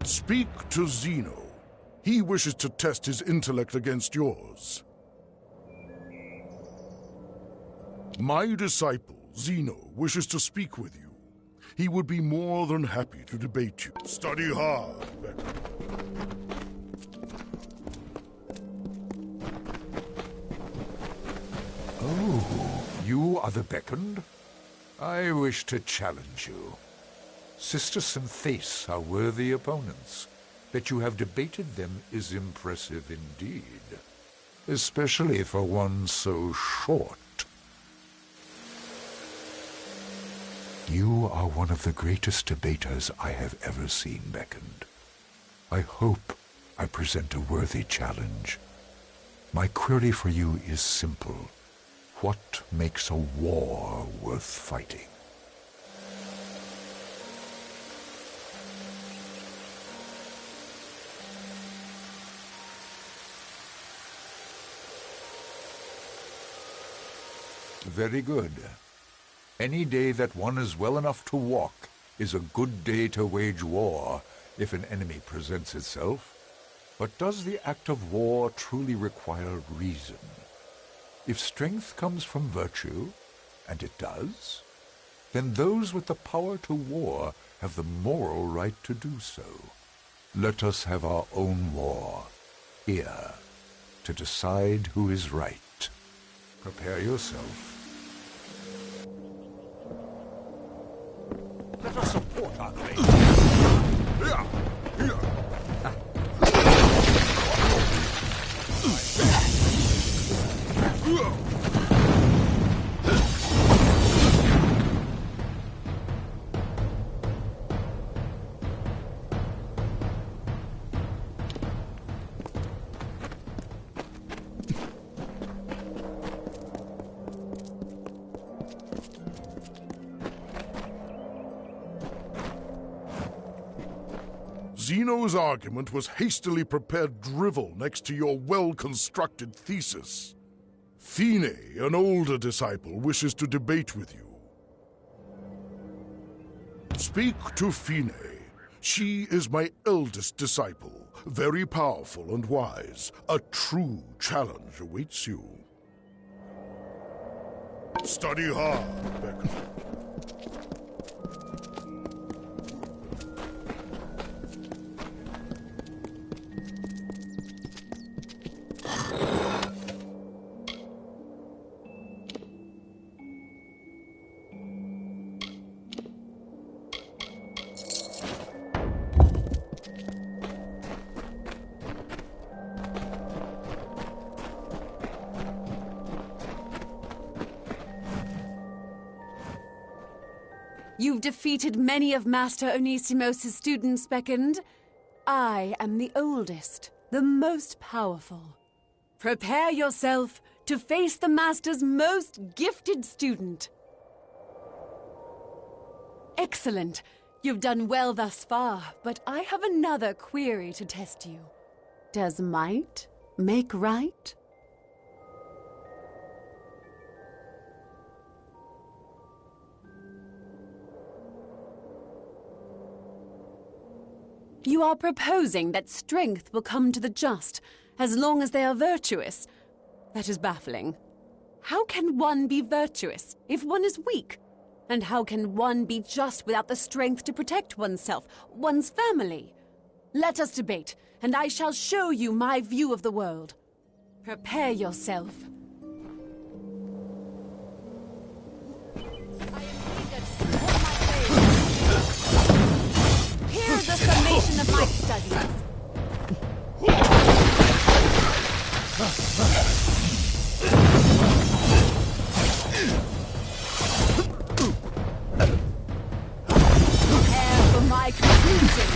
Speak to Zeno. He wishes to test his intellect against yours. My disciple, Zeno, wishes to speak with you. He would be more than happy to debate you. Study hard, Becker. Oh, you are the beckoned? I wish to challenge you. Sister Synthase are worthy opponents. That you have debated them is impressive indeed. Especially for one so short. You are one of the greatest debaters I have ever seen, Beckoned. I hope I present a worthy challenge. My query for you is simple. What makes a war worth fighting? Very good. Any day that one is well enough to walk is a good day to wage war if an enemy presents itself. But does the act of war truly require reason? If strength comes from virtue, and it does, then those with the power to war have the moral right to do so. Let us have our own war, here, to decide who is right. Prepare yourself. Let us support our claim. Zeno's argument was hastily prepared drivel next to your well-constructed thesis. Fine, an older disciple, wishes to debate with you. Speak to Fine. She is my eldest disciple, very powerful and wise. A true challenge awaits you. Study hard, Becker. You've defeated many of Master Onisimos' students, Beckoned. I am the oldest, the most powerful. Prepare yourself to face the Master's most gifted student. Excellent. You've done well thus far, but I have another query to test you. Does might make right? You are proposing that strength will come to the just, as long as they are virtuous. That is baffling. How can one be virtuous if one is weak? And how can one be just without the strength to protect oneself, one's family? Let us debate, and I shall show you my view of the world. Prepare yourself. Here is the summation of my studies. Prepare for my conclusion.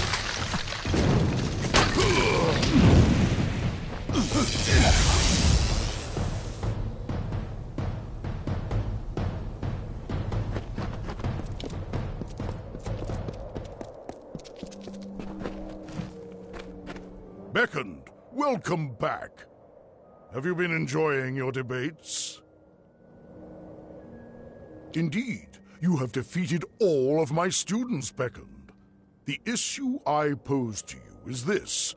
Beckoned, welcome back. Have you been enjoying your debates? Indeed, you have defeated all of my students, Beckoned. The issue I pose to you is this,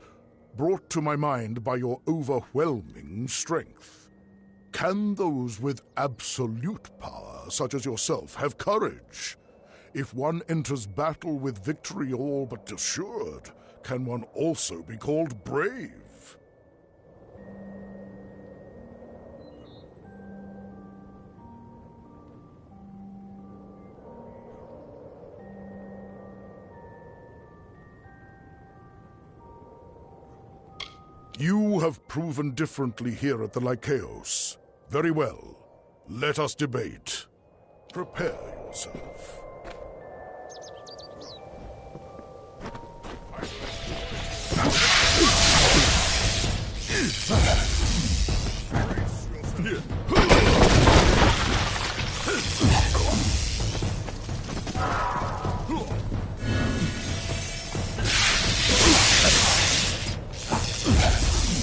brought to my mind by your overwhelming strength. Can those with absolute power, such as yourself, have courage? If one enters battle with victory all but assured, can one also be called brave? You have proven differently here at the Lycaeos. Very well. Let us debate. Prepare yourself.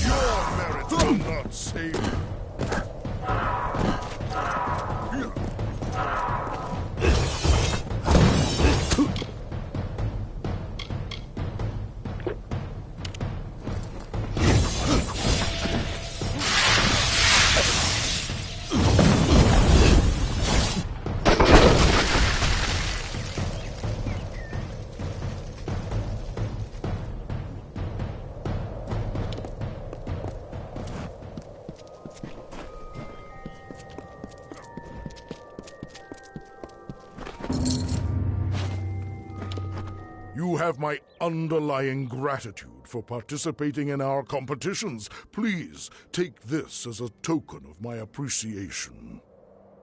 Your merit will not save you. You have my underlying gratitude for participating in our competitions. Please take this as a token of my appreciation.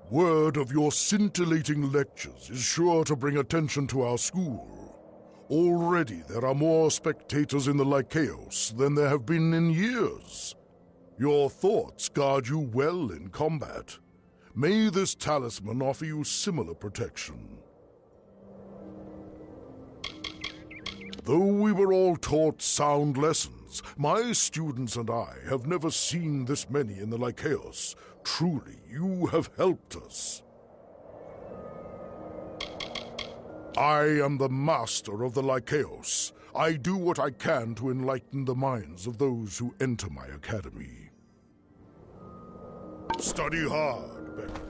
Word of your scintillating lectures is sure to bring attention to our school. Already there are more spectators in the Lycaeos than there have been in years. Your thoughts guard you well in combat. May this talisman offer you similar protection. Though we were all taught sound lessons, my students and I have never seen this many in the Lycaeos. Truly, you have helped us. I am the master of the Lycaeos. I do what I can to enlighten the minds of those who enter my academy. Study hard, Beck.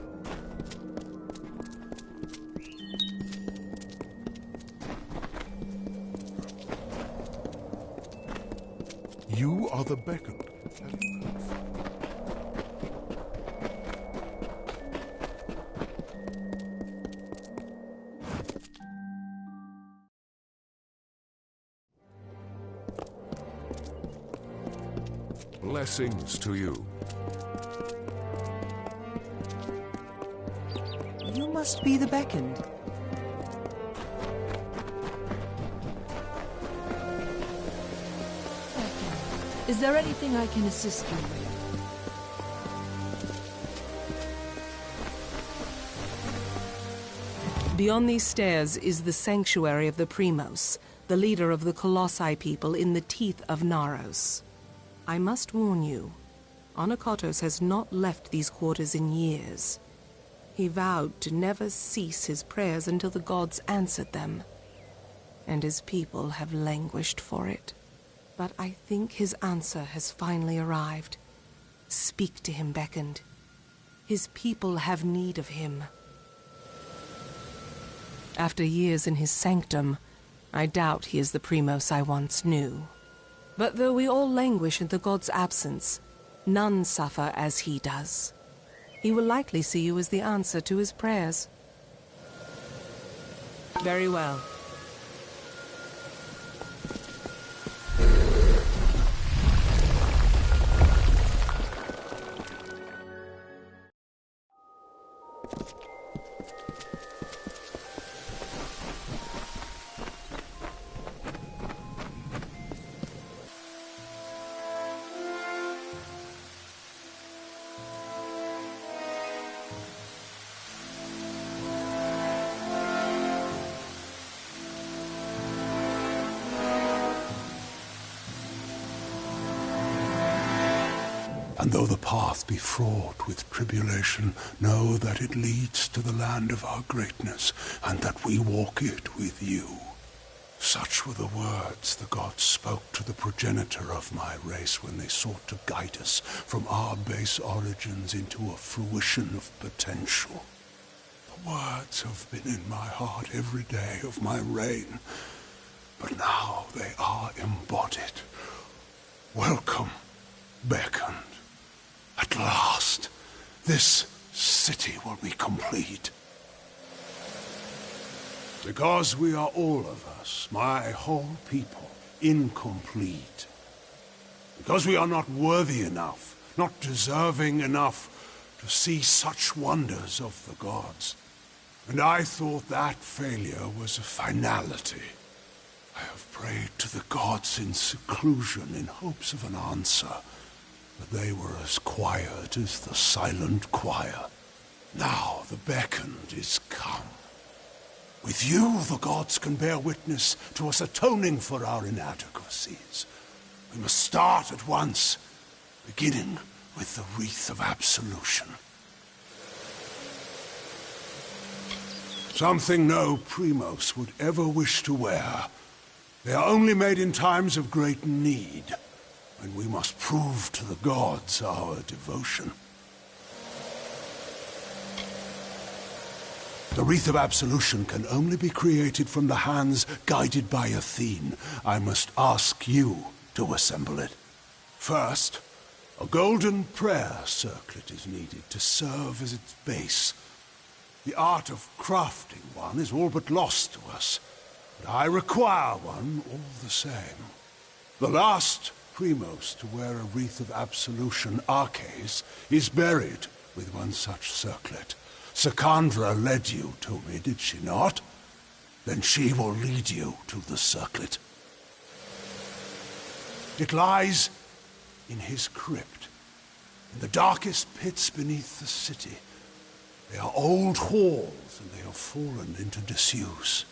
You are the beckoned. Blessings to you. You must be the beckoned. Is there anything I can assist you with? Beyond these stairs is the sanctuary of the Primos, the leader of the Colossi people in the teeth of Naros. I must warn you, Onokotos has not left these quarters in years. He vowed to never cease his prayers until the gods answered them, and his people have languished for it. But I think his answer has finally arrived. Speak to him, beckoned. His people have need of him. After years in his sanctum, I doubt he is the Primos I once knew. But though we all languish in the god's absence, none suffer as he does. He will likely see you as the answer to his prayers. Very well. And though the path be fraught with tribulation, know that it leads to the land of our greatness, and that we walk it with you. Such were the words the gods spoke to the progenitor of my race when they sought to guide us from our base origins into a fruition of potential. The words have been in my heart every day of my reign, but now they are embodied. Welcome, beckoned. At last, this city will be complete. Because we are all of us, my whole people, incomplete. Because we are not worthy enough, not deserving enough to see such wonders of the gods. And I thought that failure was a finality. I have prayed to the gods in seclusion in hopes of an answer, but they were as quiet as the silent choir. Now the beckoned is come. With you, the gods can bear witness to us atoning for our inadequacies. We must start at once, beginning with the wreath of absolution. Something no Primos would ever wish to wear. They are only made in times of great need, when we must prove to the gods our devotion. The Wreath of Absolution can only be created from the hands guided by Athene. I must ask you to assemble it. First, a golden prayer circlet is needed to serve as its base. The art of crafting one is all but lost to us, but I require one all the same. The last Primos to wear a Wreath of Absolution, Arcais, is buried with one such circlet. Secandra led you to me, did she not? Then she will lead you to the circlet. It lies in his crypt, in the darkest pits beneath the city. They are old halls, and they have fallen into disuse.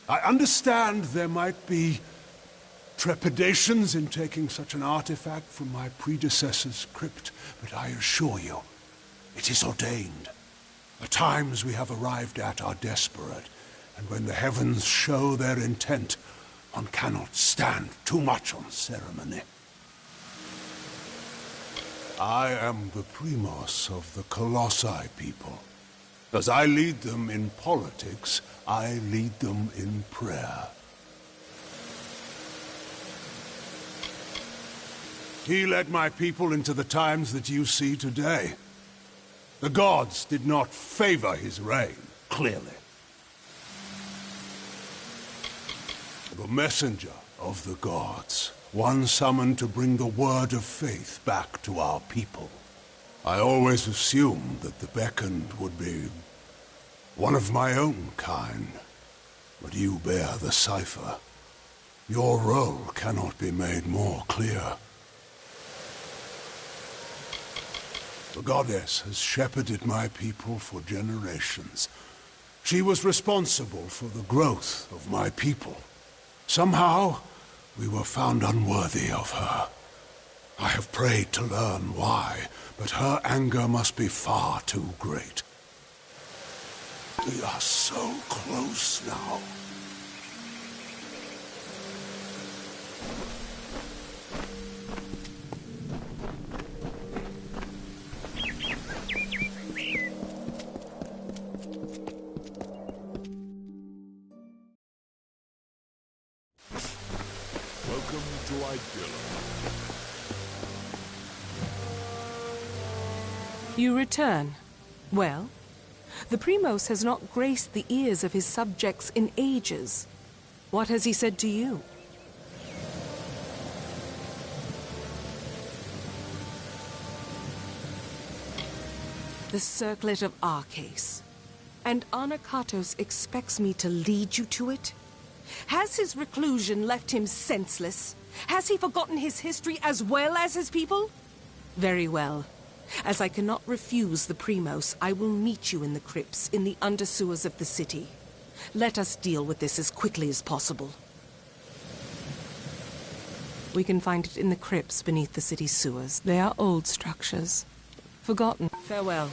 I understand there might be trepidations in taking such an artifact from my predecessor's crypt, but I assure you, it is ordained. The times we have arrived at are desperate, and when the heavens show their intent, one cannot stand too much on ceremony. I am the Primos of the Colossi people. As I lead them in politics, I lead them in prayer. He led my people into the times that you see today. The gods did not favor his reign, clearly. The messenger of the gods, one summoned to bring the word of faith back to our people. I always assumed that the beckoned would be one of my own kind, but you bear the cipher. Your role cannot be made more clear. The goddess has shepherded my people for generations. She was responsible for the growth of my people. Somehow, we were found unworthy of her. I have prayed to learn why, but her anger must be far too great. We are so close now. Welcome to Idyllum. You return. Well, the Primos has not graced the ears of his subjects in ages. What has he said to you? The circlet of Arcais. And Anakatos expects me to lead you to it? Has his reclusion left him senseless? Has he forgotten his history as well as his people? Very well. As I cannot refuse the Primos, I will meet you in the crypts in the undersewers of the city. Let us deal with this as quickly as possible. We can find it in the crypts beneath the city's sewers. They are old structures. Forgotten. Farewell.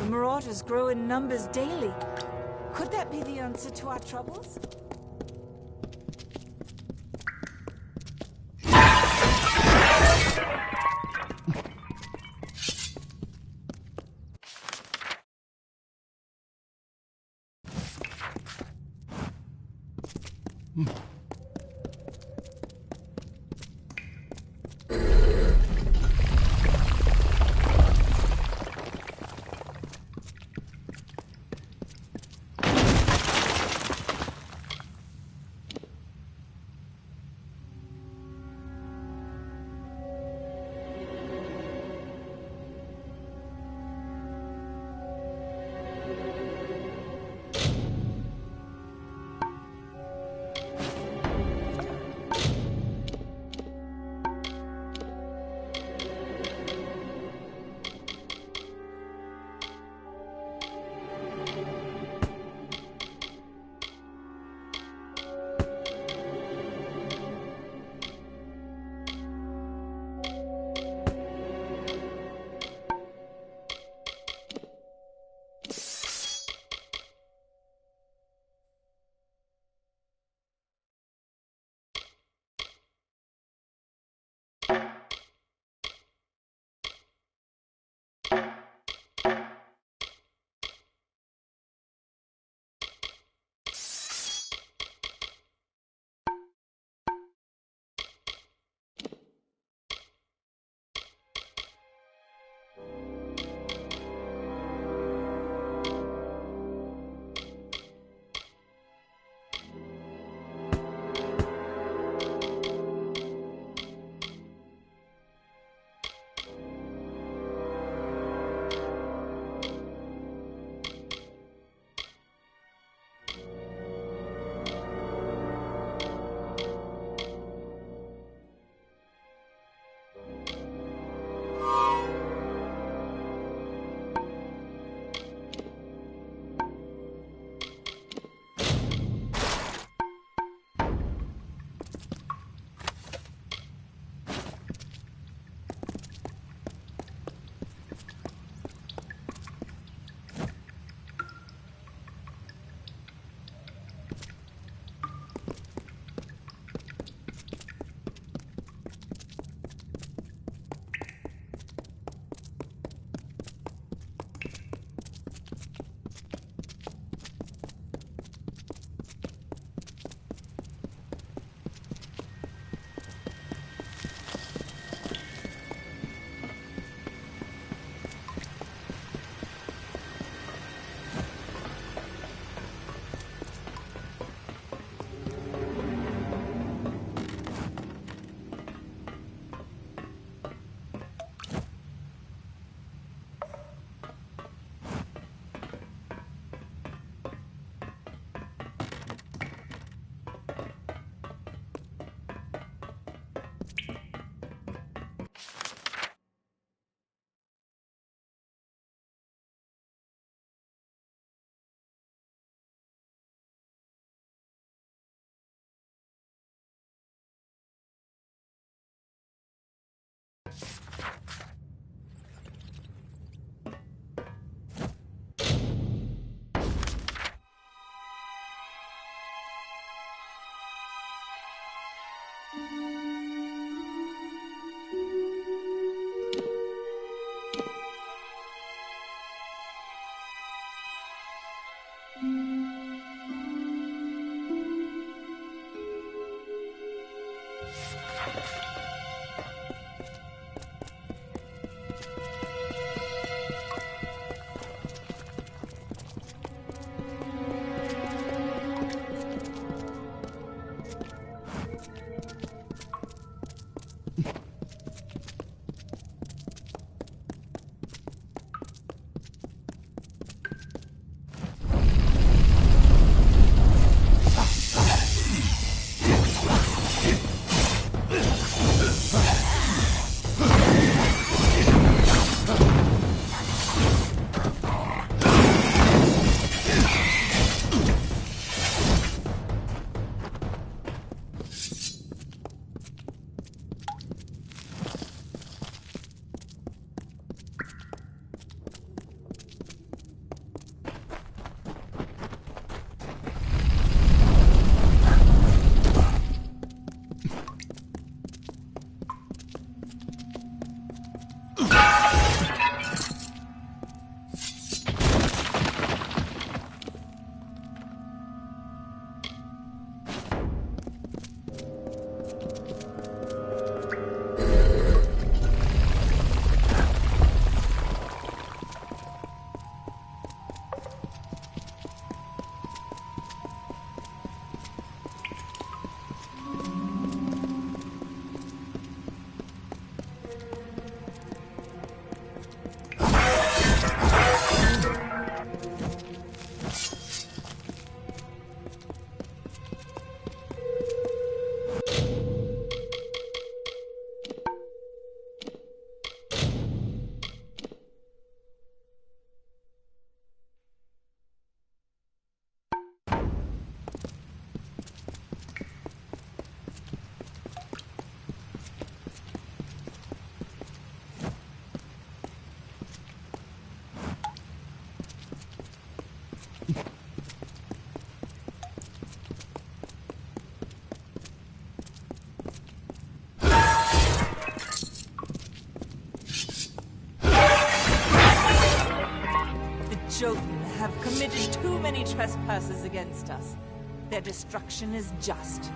Marauders grow in numbers daily. Could that be the answer to our troubles? Jotun have committed too many trespasses against us. Their destruction is just.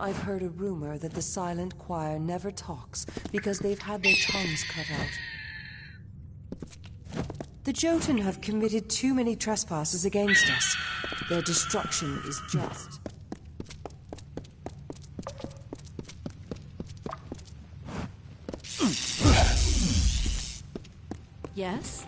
I've heard a rumor that the silent choir never talks because they've had their tongues cut out. The Jotun have committed too many trespasses against us. Their destruction is just. Yes?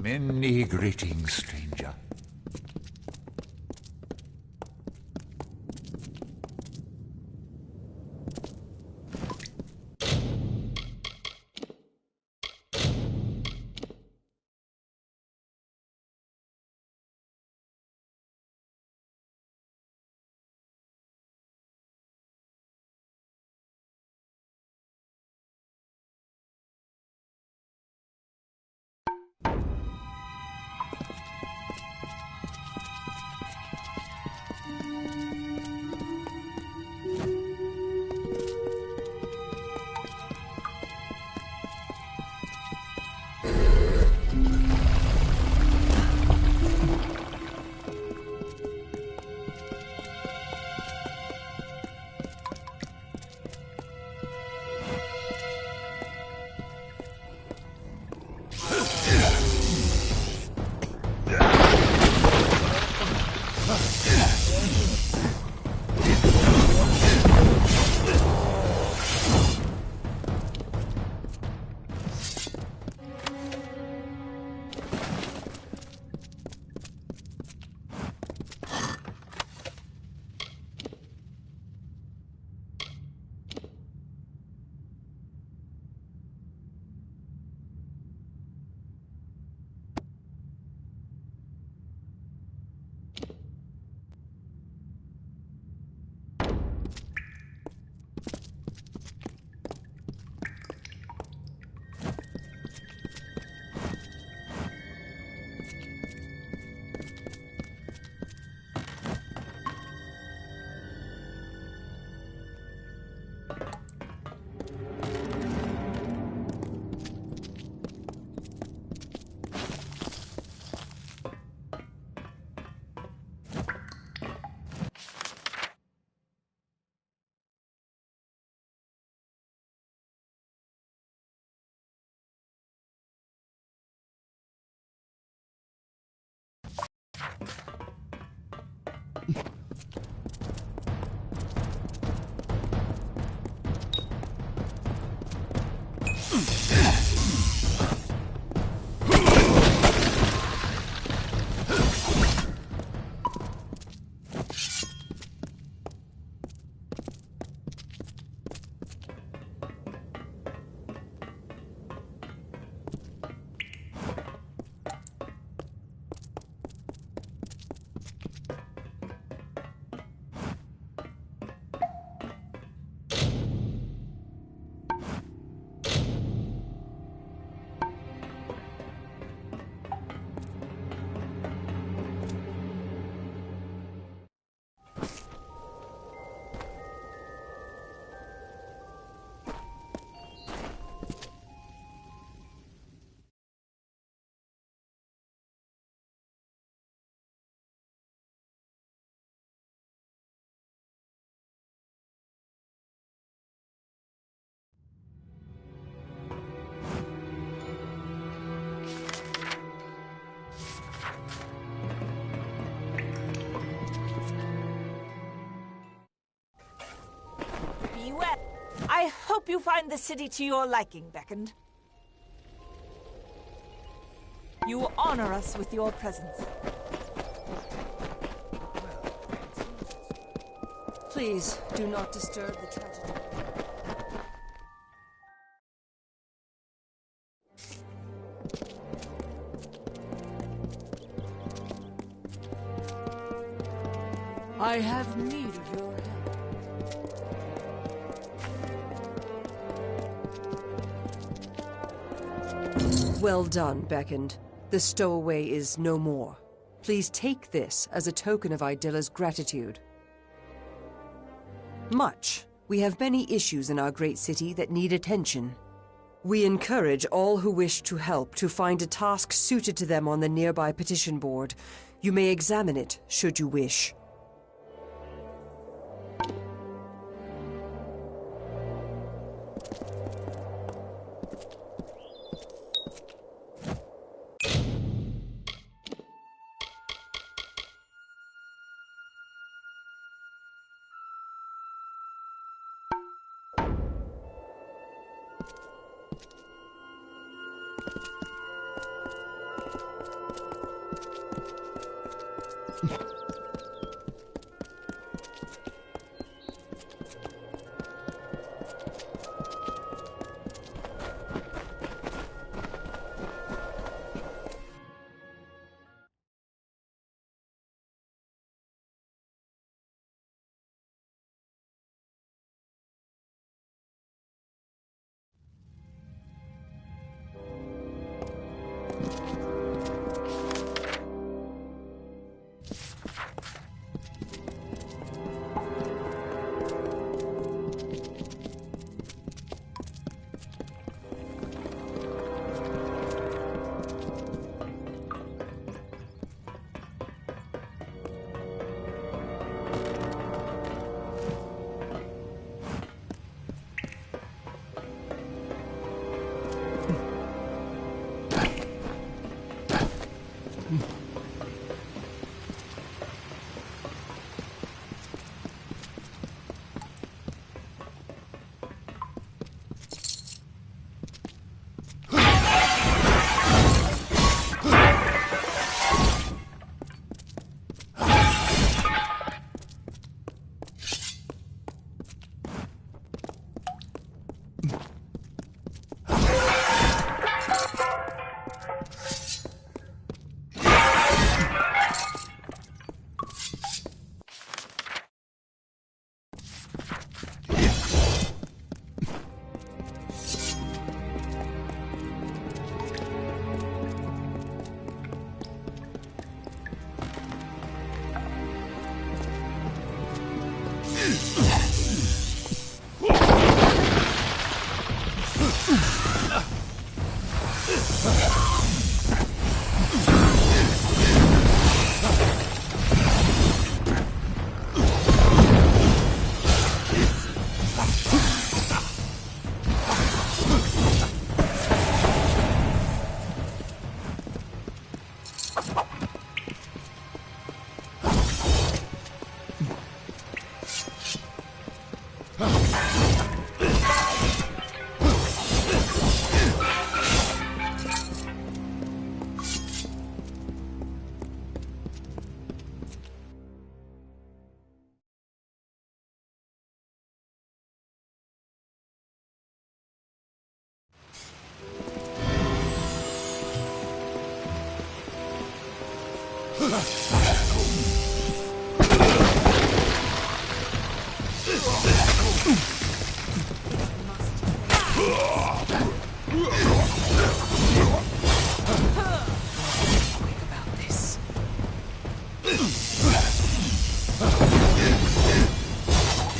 Many greetings, stranger. I hope you find the city to your liking, Beckoned. You honor us with your presence. Please, do not disturb the tragedy. I have need of your help. Well done, Beckoned. The stowaway is no more. Please take this as a token of Idilla's gratitude. Much. We have many issues in our great city that need attention. We encourage all who wish to help to find a task suited to them on the nearby petition board. You may examine it, should you wish.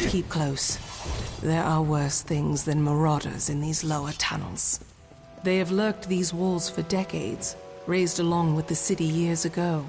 Keep close. There are worse things than marauders in these lower tunnels. They have lurked these walls for decades, raised along with the city years ago.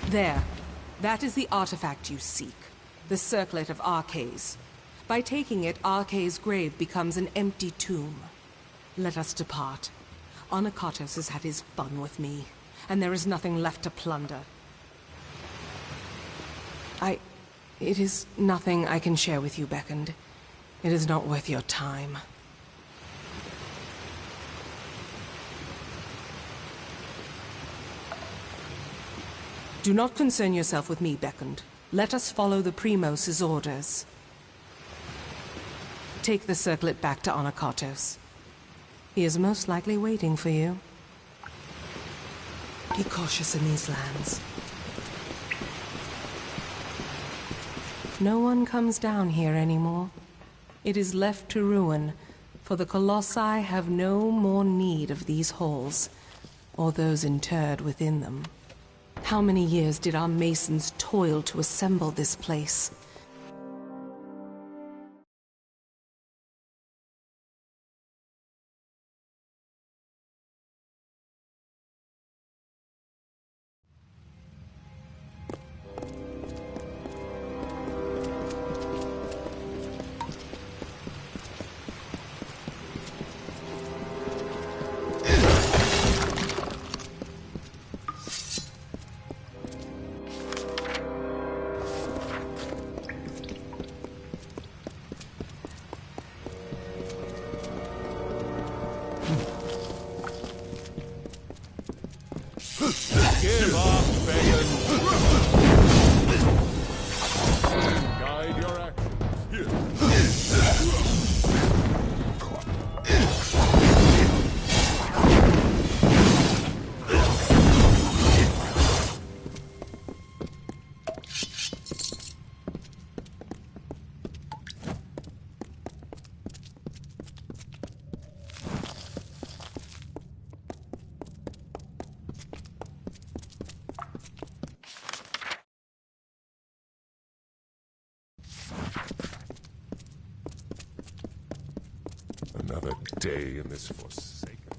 There. That is the artifact you seek. The Circlet of Arcades. By taking it, Arcades' grave becomes an empty tomb. Let us depart. Onakatos has had his fun with me, and there is nothing left to plunder. It is nothing I can share with you, Beckoned. It is not worth your time. Do not concern yourself with me, Beckoned. Let us follow the Primos' orders. Take the circlet back to Onakatos. He is most likely waiting for you. Be cautious in these lands. No one comes down here anymore. It is left to ruin, for the Colossi have no more need of these halls, or those interred within them. How many years did our masons toil to assemble this place? Another day in this forsaken land.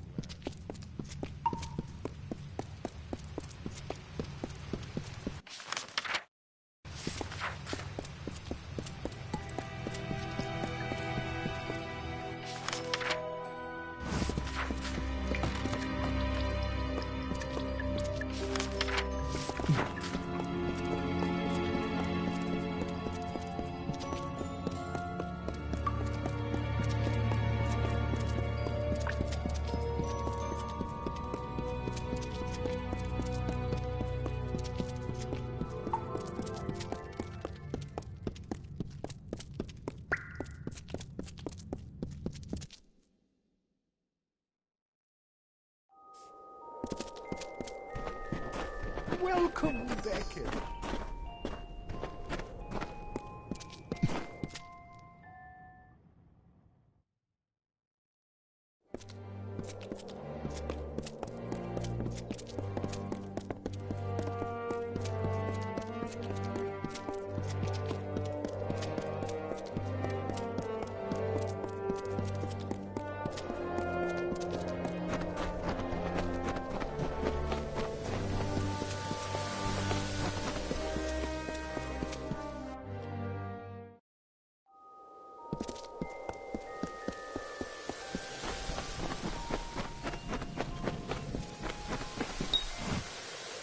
Welcome, Beckett.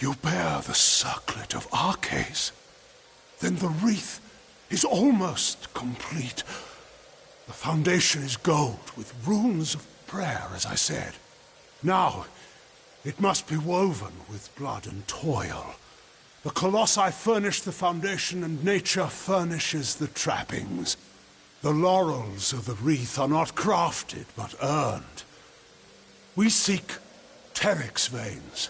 You bear the circlet of Arcades. Then the wreath is almost complete. The foundation is gold with runes of prayer, as I said. Now, it must be woven with blood and toil. The colossi furnish the foundation and nature furnishes the trappings. The laurels of the wreath are not crafted, but earned. We seek Teryx veins.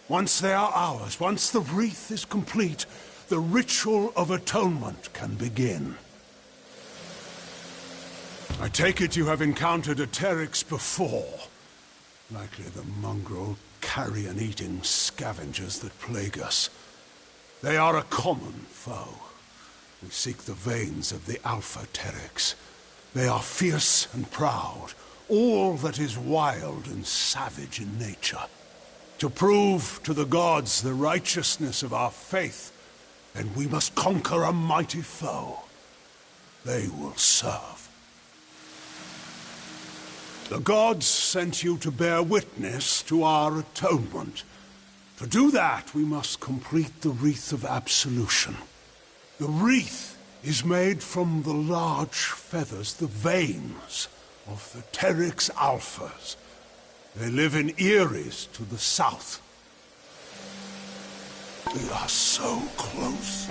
Once they are ours, once the wreath is complete, the ritual of atonement can begin. I take it you have encountered a Teryx before. Likely the mongrel carrion-eating scavengers that plague us. They are a common foe. We seek the veins of the Alpha Teryx. They are fierce and proud, all that is wild and savage in nature. To prove to the gods the righteousness of our faith, then we must conquer a mighty foe. They will serve. The gods sent you to bear witness to our atonement. To do that, we must complete the Wreath of Absolution. The wreath is made from the large feathers, the veins of the Teryx Alphas. They live in Eries to the south. We are so close.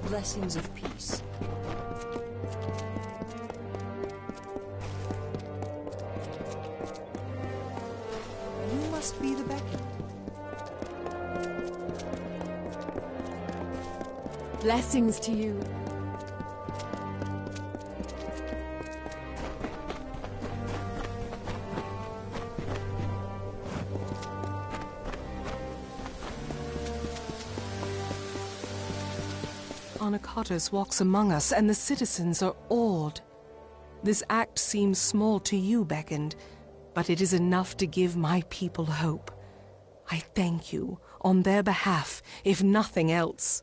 Blessings of peace. You must be the Beckett. Blessings to you. Anacatus walks among us, and the citizens are awed. This act seems small to you, Beckoned, but it is enough to give my people hope. I thank you on their behalf, if nothing else.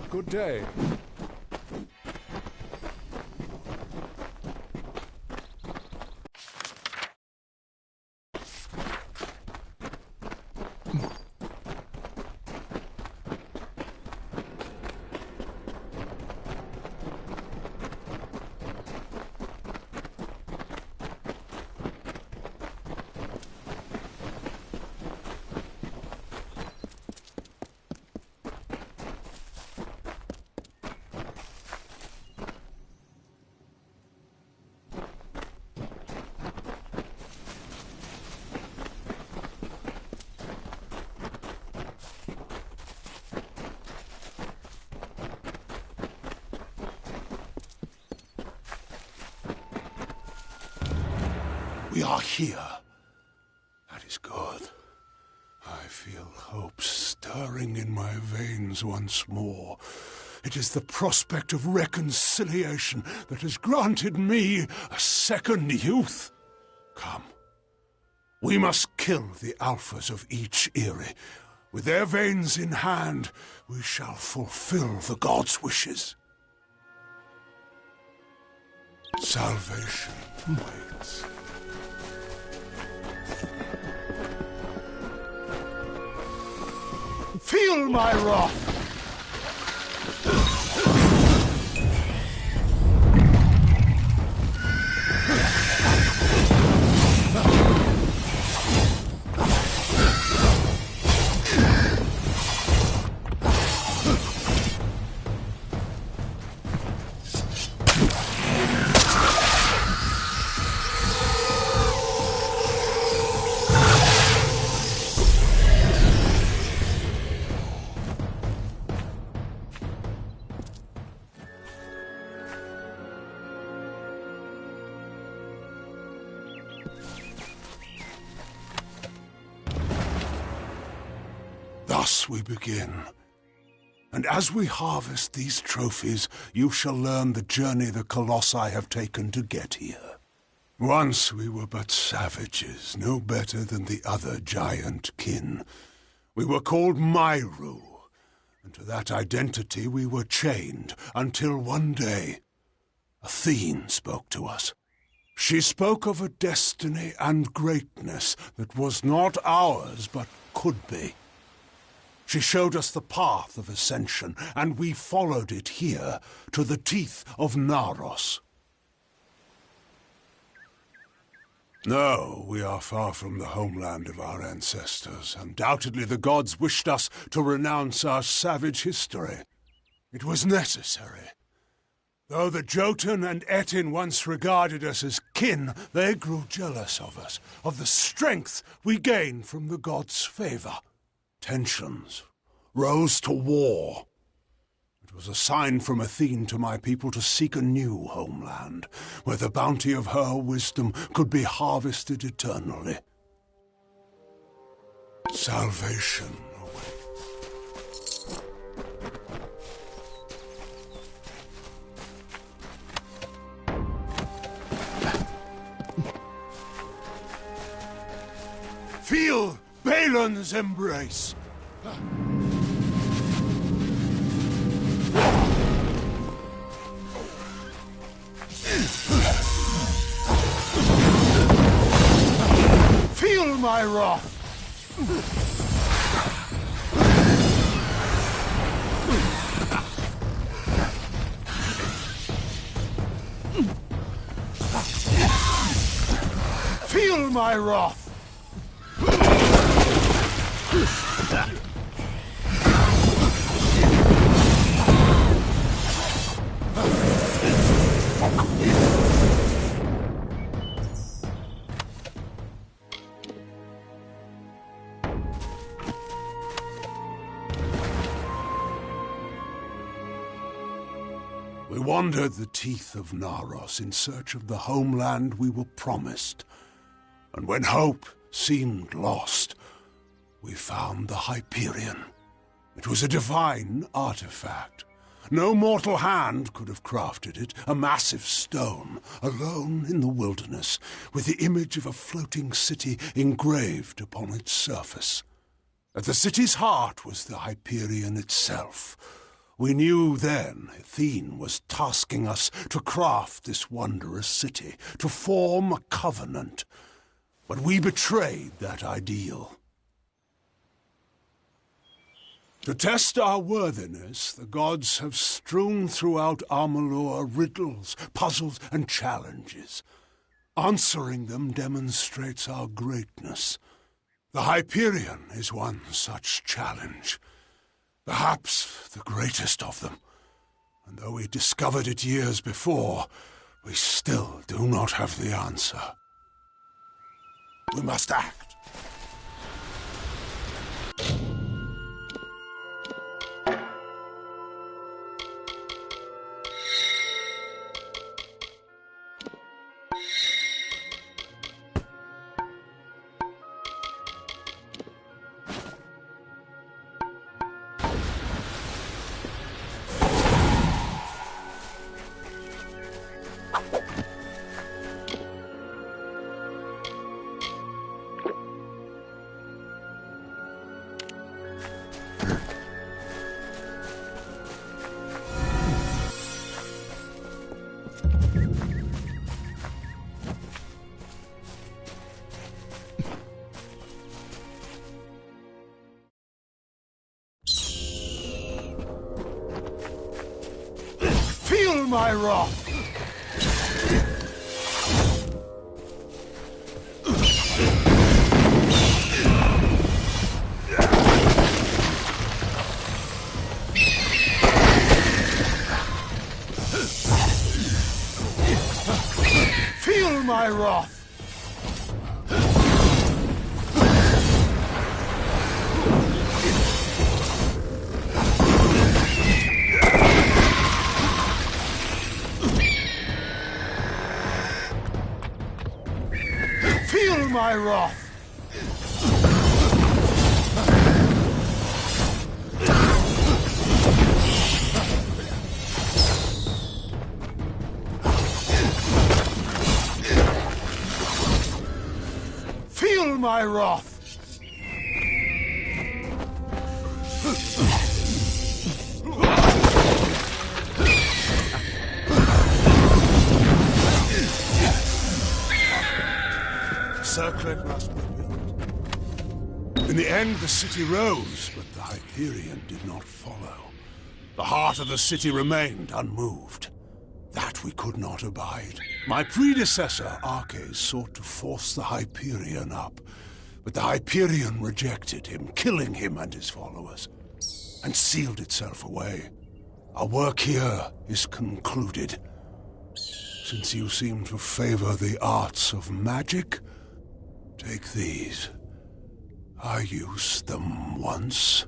Good day. We are here. That is good. I feel hope stirring in my veins once more. It is the prospect of reconciliation that has granted me a second youth. Come. We must kill the alphas of each Eyrie. With their veins in hand, we shall fulfill the gods' wishes. Salvation waits. Feel my wrath! Thus we begin. And as we harvest these trophies, you shall learn the journey the Colossi have taken to get here. Once we were but savages, no better than the other giant kin. We were called Myru, and to that identity we were chained, until one day, Athene spoke to us. She spoke of a destiny and greatness that was not ours, but could be. She showed us the path of ascension, and we followed it here, to the teeth of Naros. No, we are far from the homeland of our ancestors. Undoubtedly the gods wished us to renounce our savage history. It was necessary. Though the Jotun and Etin once regarded us as kin, they grew jealous of us, of the strength we gained from the gods' favor. Tensions rose to war. It was a sign from Athene to my people to seek a new homeland, where the bounty of her wisdom could be harvested eternally. Salvation awaits. Feel Balin's embrace! Feel my wrath! Feel my wrath! We wandered the teeth of Naros in search of the homeland we were promised. And when hope seemed lost, we found the Hyperion. It was a divine artifact. No mortal hand could have crafted it, a massive stone, alone in the wilderness, with the image of a floating city engraved upon its surface. At the city's heart was the Hyperion itself. We knew then Athene was tasking us to craft this wondrous city, to form a covenant. But we betrayed that ideal. To test our worthiness, the gods have strewn throughout Amalur riddles, puzzles, and challenges. Answering them demonstrates our greatness. The Hyperion is one such challenge. Perhaps the greatest of them. And though we discovered it years before, we still do not have the answer. We must act. Feel my wrath! Feel my wrath! Feel my wrath! Feel my wrath! Circlet must be built. In the end, the city rose, but the Hyperion did not follow. The heart of the city remained unmoved. That we could not abide. My predecessor, Arches, sought to force the Hyperion up, but the Hyperion rejected him, killing him and his followers, and sealed itself away. Our work here is concluded. Since you seem to favor the arts of magic, take these. I used them once.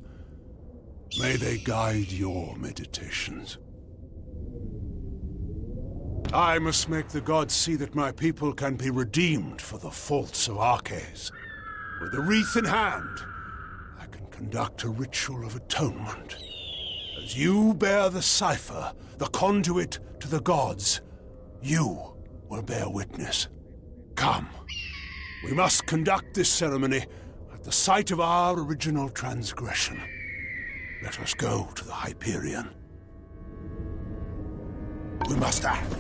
May they guide your meditations. I must make the gods see that my people can be redeemed for the faults of Arches. With the wreath in hand, I can conduct a ritual of atonement. As you bear the cipher, the conduit to the gods, you will bear witness. Come. We must conduct this ceremony at the site of our original transgression. Let us go to the Hyperion. We must act.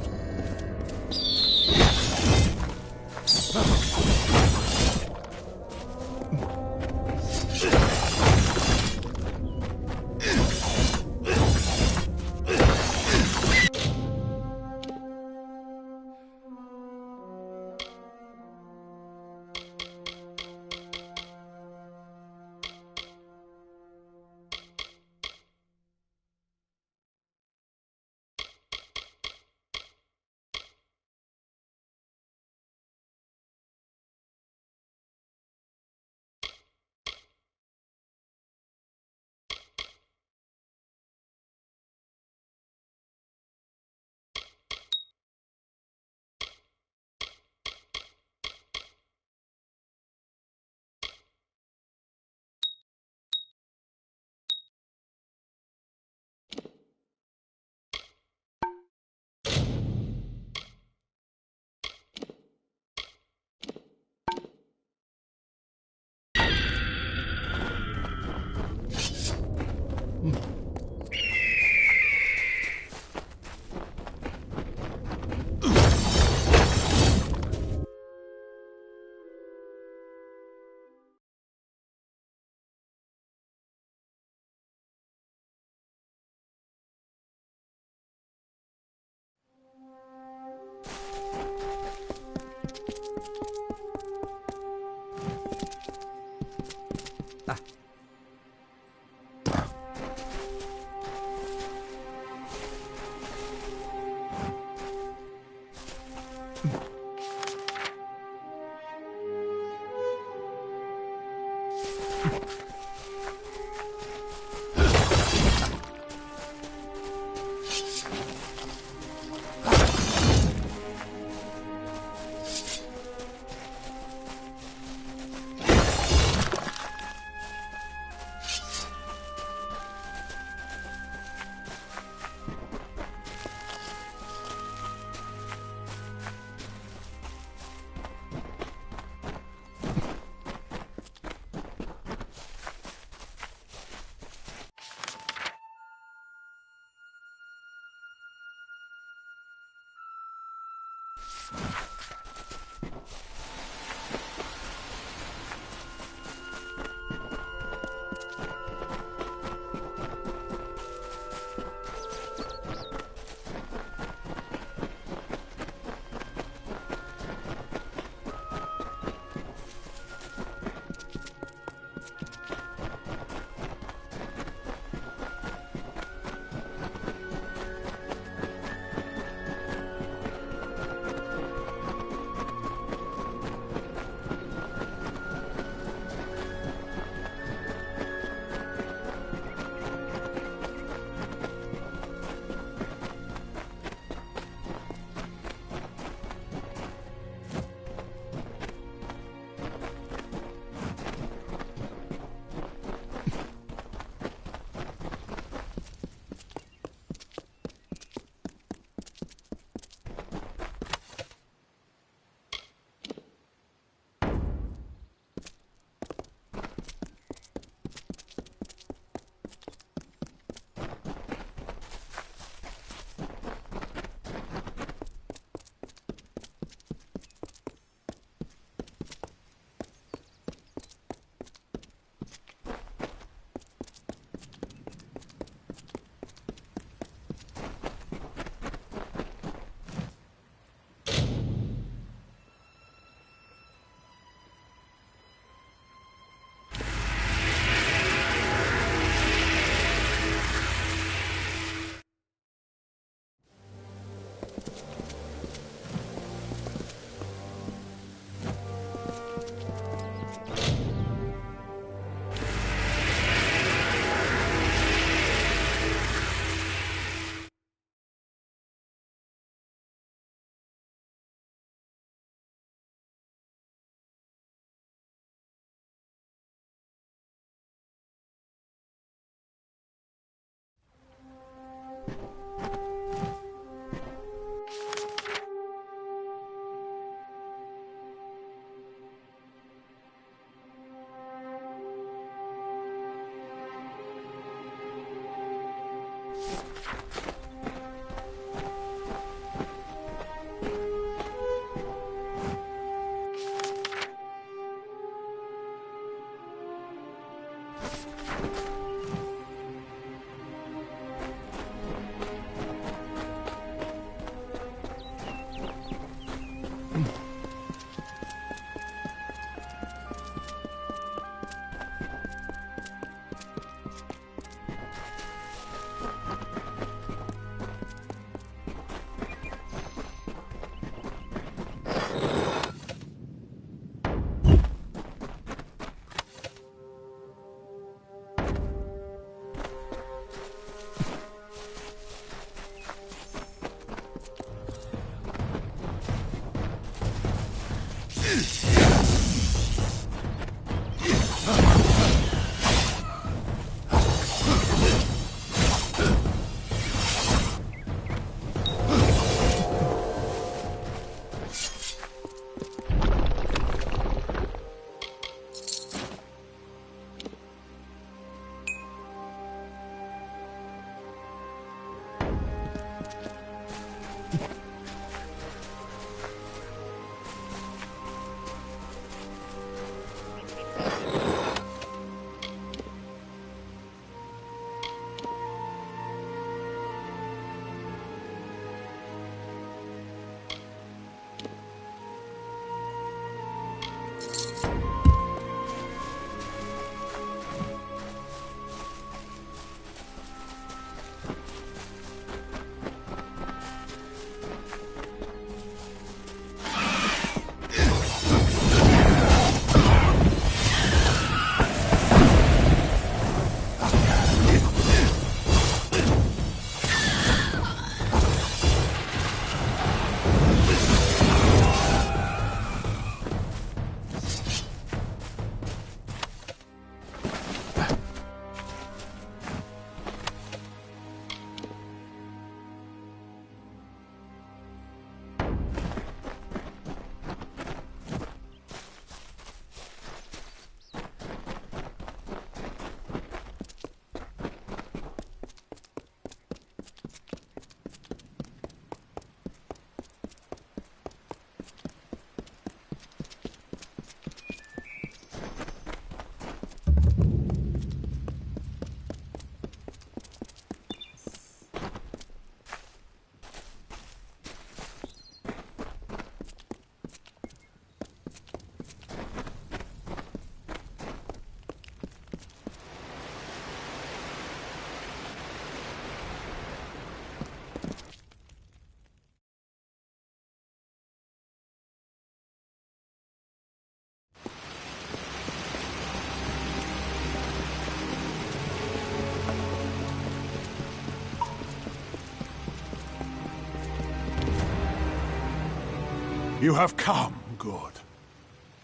You have come, good.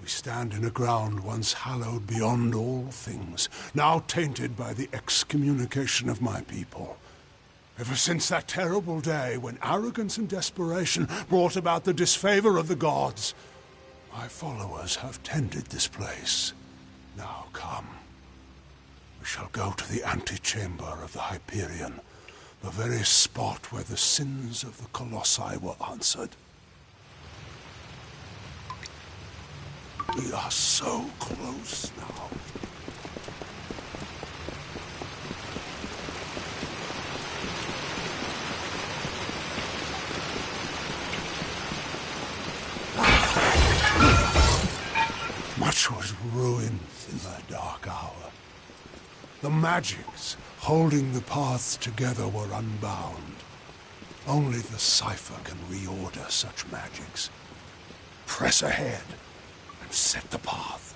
We stand in a ground once hallowed beyond all things, now tainted by the excommunication of my people. Ever since that terrible day when arrogance and desperation brought about the disfavor of the gods, my followers have tended this place. Now come. We shall go to the antechamber of the Hyperion, the very spot where the sins of the Colossi were answered. We are so close now. Much was ruined in that dark hour. The magics holding the paths together were unbound. Only the cipher can reorder such magics. Press ahead and set the path.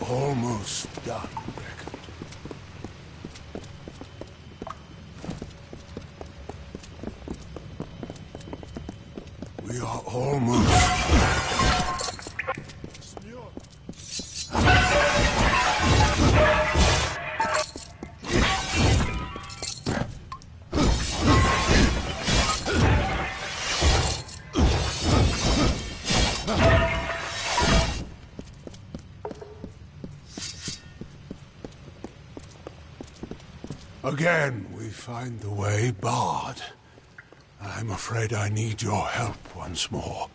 Almost done, Beckett. We are almost... Again, we find the way barred. I'm afraid I need your help once more.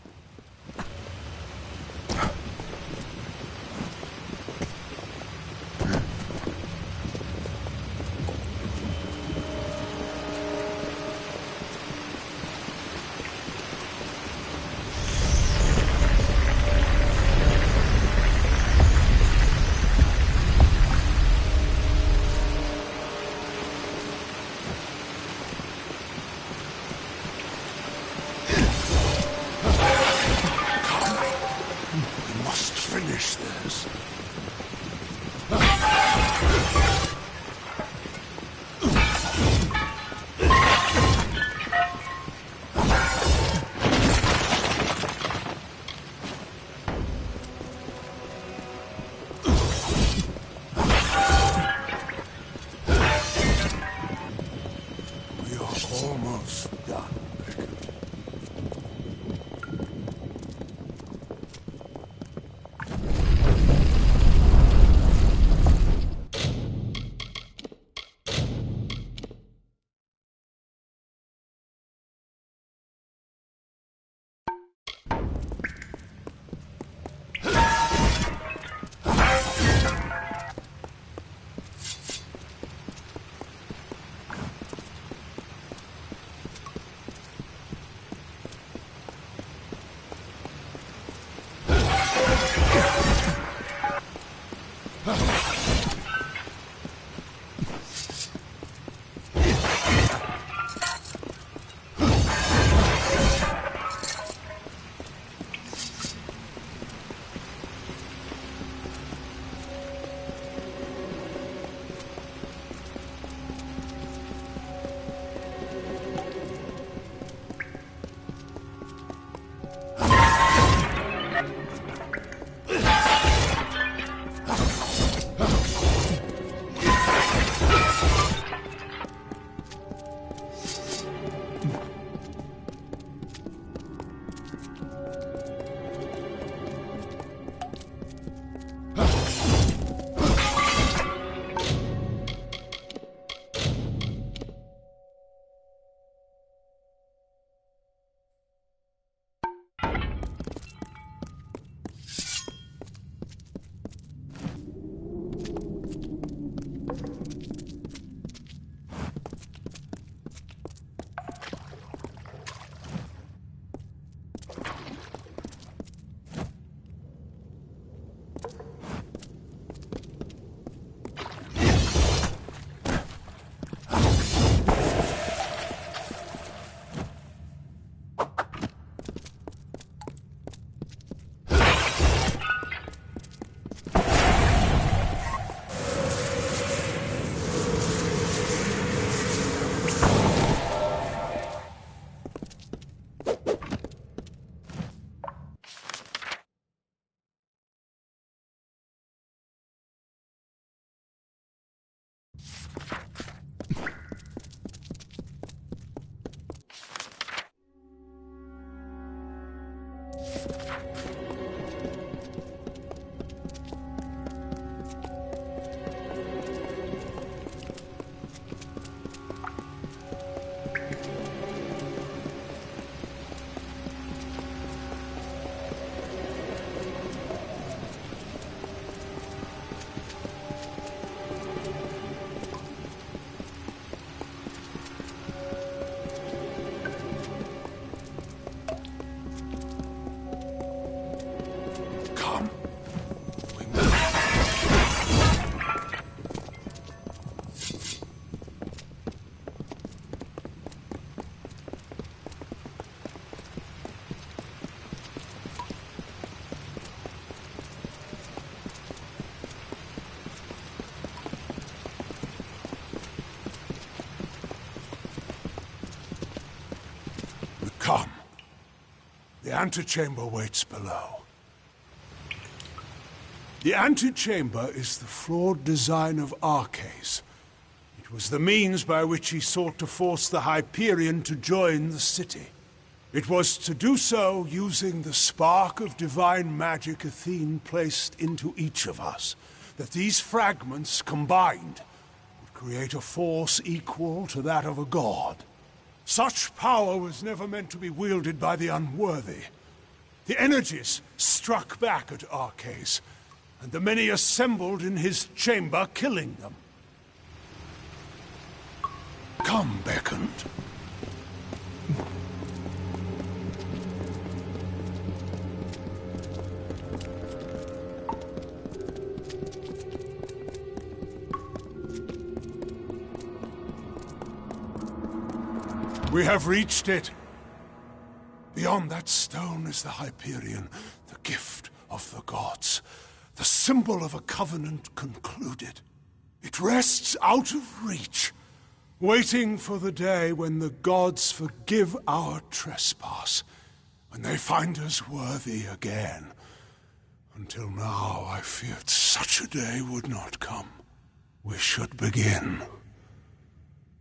Finish this. We are almost done. Come. The antechamber waits below. The antechamber is the flawed design of Arcais. It was the means by which he sought to force the Hyperion to join the city. It was to do so using the spark of divine magic Athene placed into each of us, that these fragments combined would create a force equal to that of a god. Such power was never meant to be wielded by the unworthy. The energies struck back at Arcais, and the many assembled in his chamber, killing them. Come, beckoned. We have reached it. Beyond that stone is the Hyperion, the gift of the gods, the symbol of a covenant concluded. It rests out of reach, waiting for the day when the gods forgive our trespass, when they find us worthy again. Until now, I feared such a day would not come. We should begin.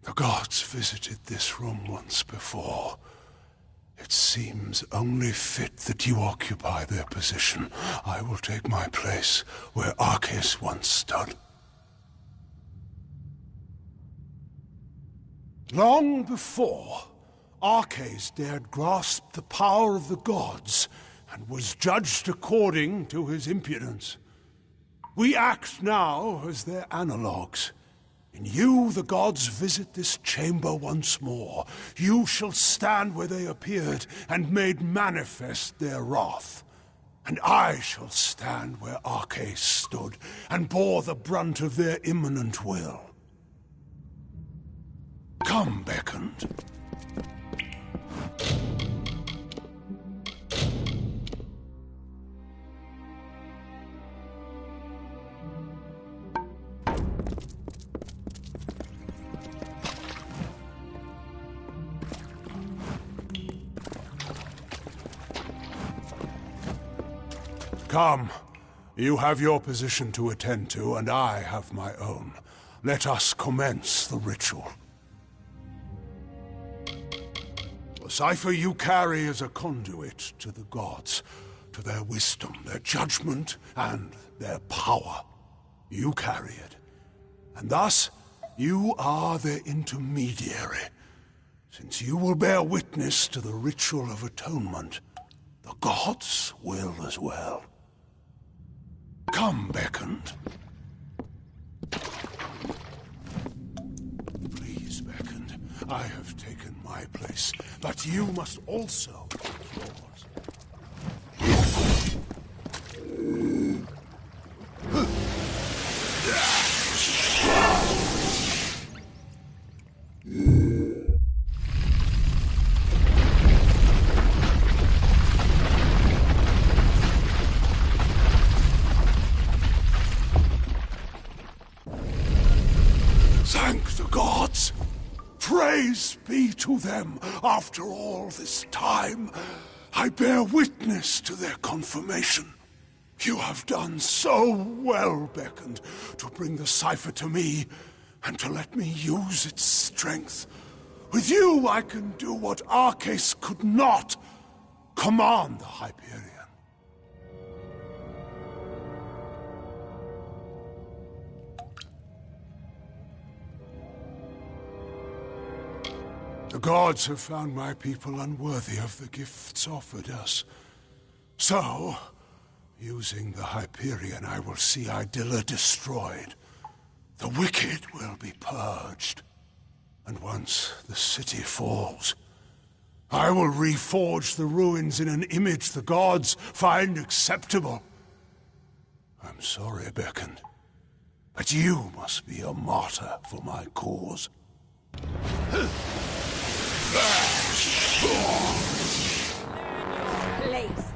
The gods visited this room once before. It seems only fit that you occupy their position. I will take my place where Arcais once stood. Long before, Arcais dared grasp the power of the gods and was judged according to his impudence. We act now as their analogues. In you, the gods visit this chamber once more. You shall stand where they appeared and made manifest their wrath. And I shall stand where Arcais stood and bore the brunt of their imminent will. Come, beckoned. Come. You have your position to attend to, and I have my own. Let us commence the ritual. The cipher you carry is a conduit to the gods, to their wisdom, their judgment, and their power. You carry it, and thus you are their intermediary, since you will bear witness to the ritual of atonement. The gods will as well. Come, beckoned. Please, beckoned. I have taken my place, but you must also take yours. Thank the gods! Praise be to them! After all this time, I bear witness to their confirmation. You have done so well, beckoned, to bring the cipher to me, and to let me use its strength. With you, I can do what Arcais could not. Command the Hyperion. The gods have found my people unworthy of the gifts offered us. So, using the Hyperion, I will see Idylla destroyed. The wicked will be purged. And once the city falls, I will reforge the ruins in an image the gods find acceptable. I'm sorry, beckoned, but you must be a martyr for my cause. Place.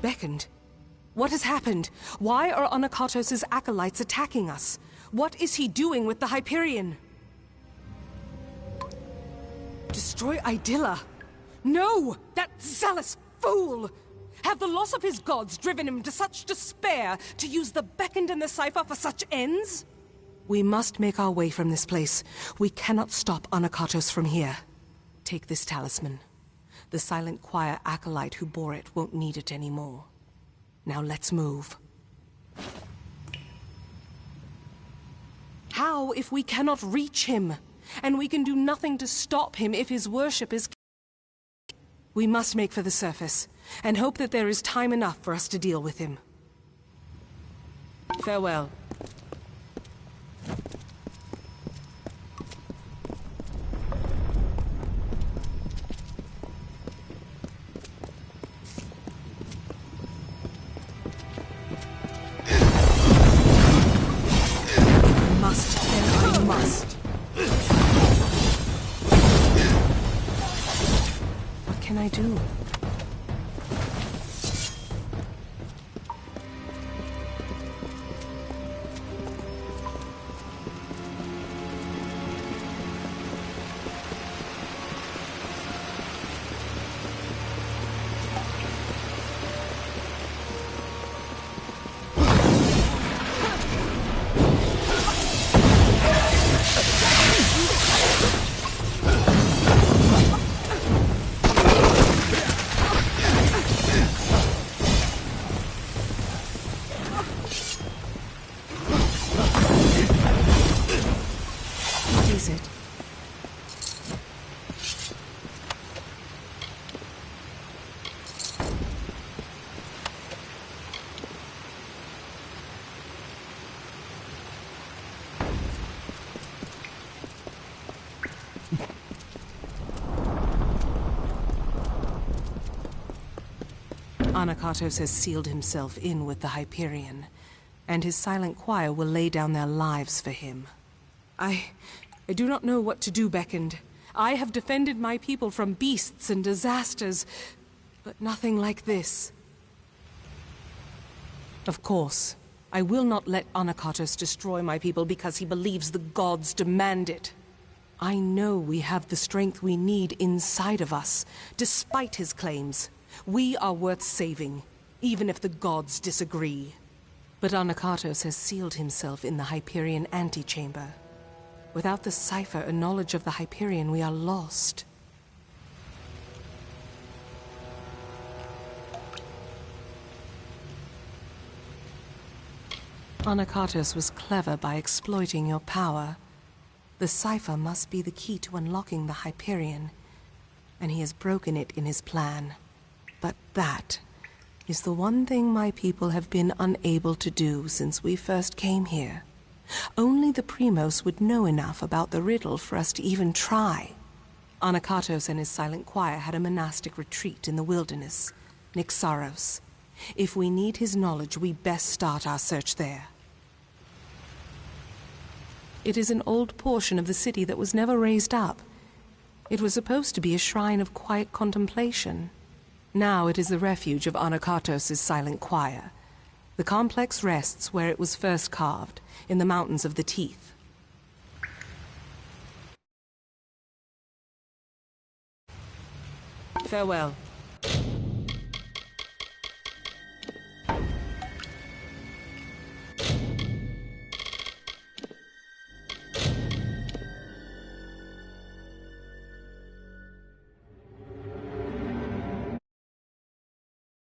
Beckoned. What has happened? Why are Anakatos' acolytes attacking us? What is he doing with the Hyperion? Destroy Idilla? No! That zealous fool! Have the loss of his gods driven him to such despair to use the Beckoned and the Cipher for such ends? We must make our way from this place. We cannot stop Anakatos from here. Take this talisman. The silent choir acolyte who bore it won't need it anymore. Now let's move. How if we cannot reach him? And we can do nothing to stop him if his worship is... We must make for the surface, and hope that there is time enough for us to deal with him. Farewell. What can I do? Anakatos has sealed himself in with the Hyperion, and his silent choir will lay down their lives for him. I do not know what to do, Beckoned. I have defended my people from beasts and disasters, but nothing like this. Of course, I will not let Anakatos destroy my people because he believes the gods demand it. I know we have the strength we need inside of us, despite his claims. We are worth saving, even if the gods disagree. But Anakatos has sealed himself in the Hyperion antechamber. Without the cipher and knowledge of the Hyperion, we are lost. Anakatos was clever by exploiting your power. The cipher must be the key to unlocking the Hyperion, and he has broken it in his plan. But that is the one thing my people have been unable to do since we first came here. Only the Primos would know enough about the riddle for us to even try. Anakatos and his silent choir had a monastic retreat in the wilderness, Nixaros. If we need his knowledge, we best start our search there. It is an old portion of the city that was never raised up. It was supposed to be a shrine of quiet contemplation. Now it is the refuge of Anakatos' silent choir. The complex rests where it was first carved, in the Mountains of the Teeth. Farewell.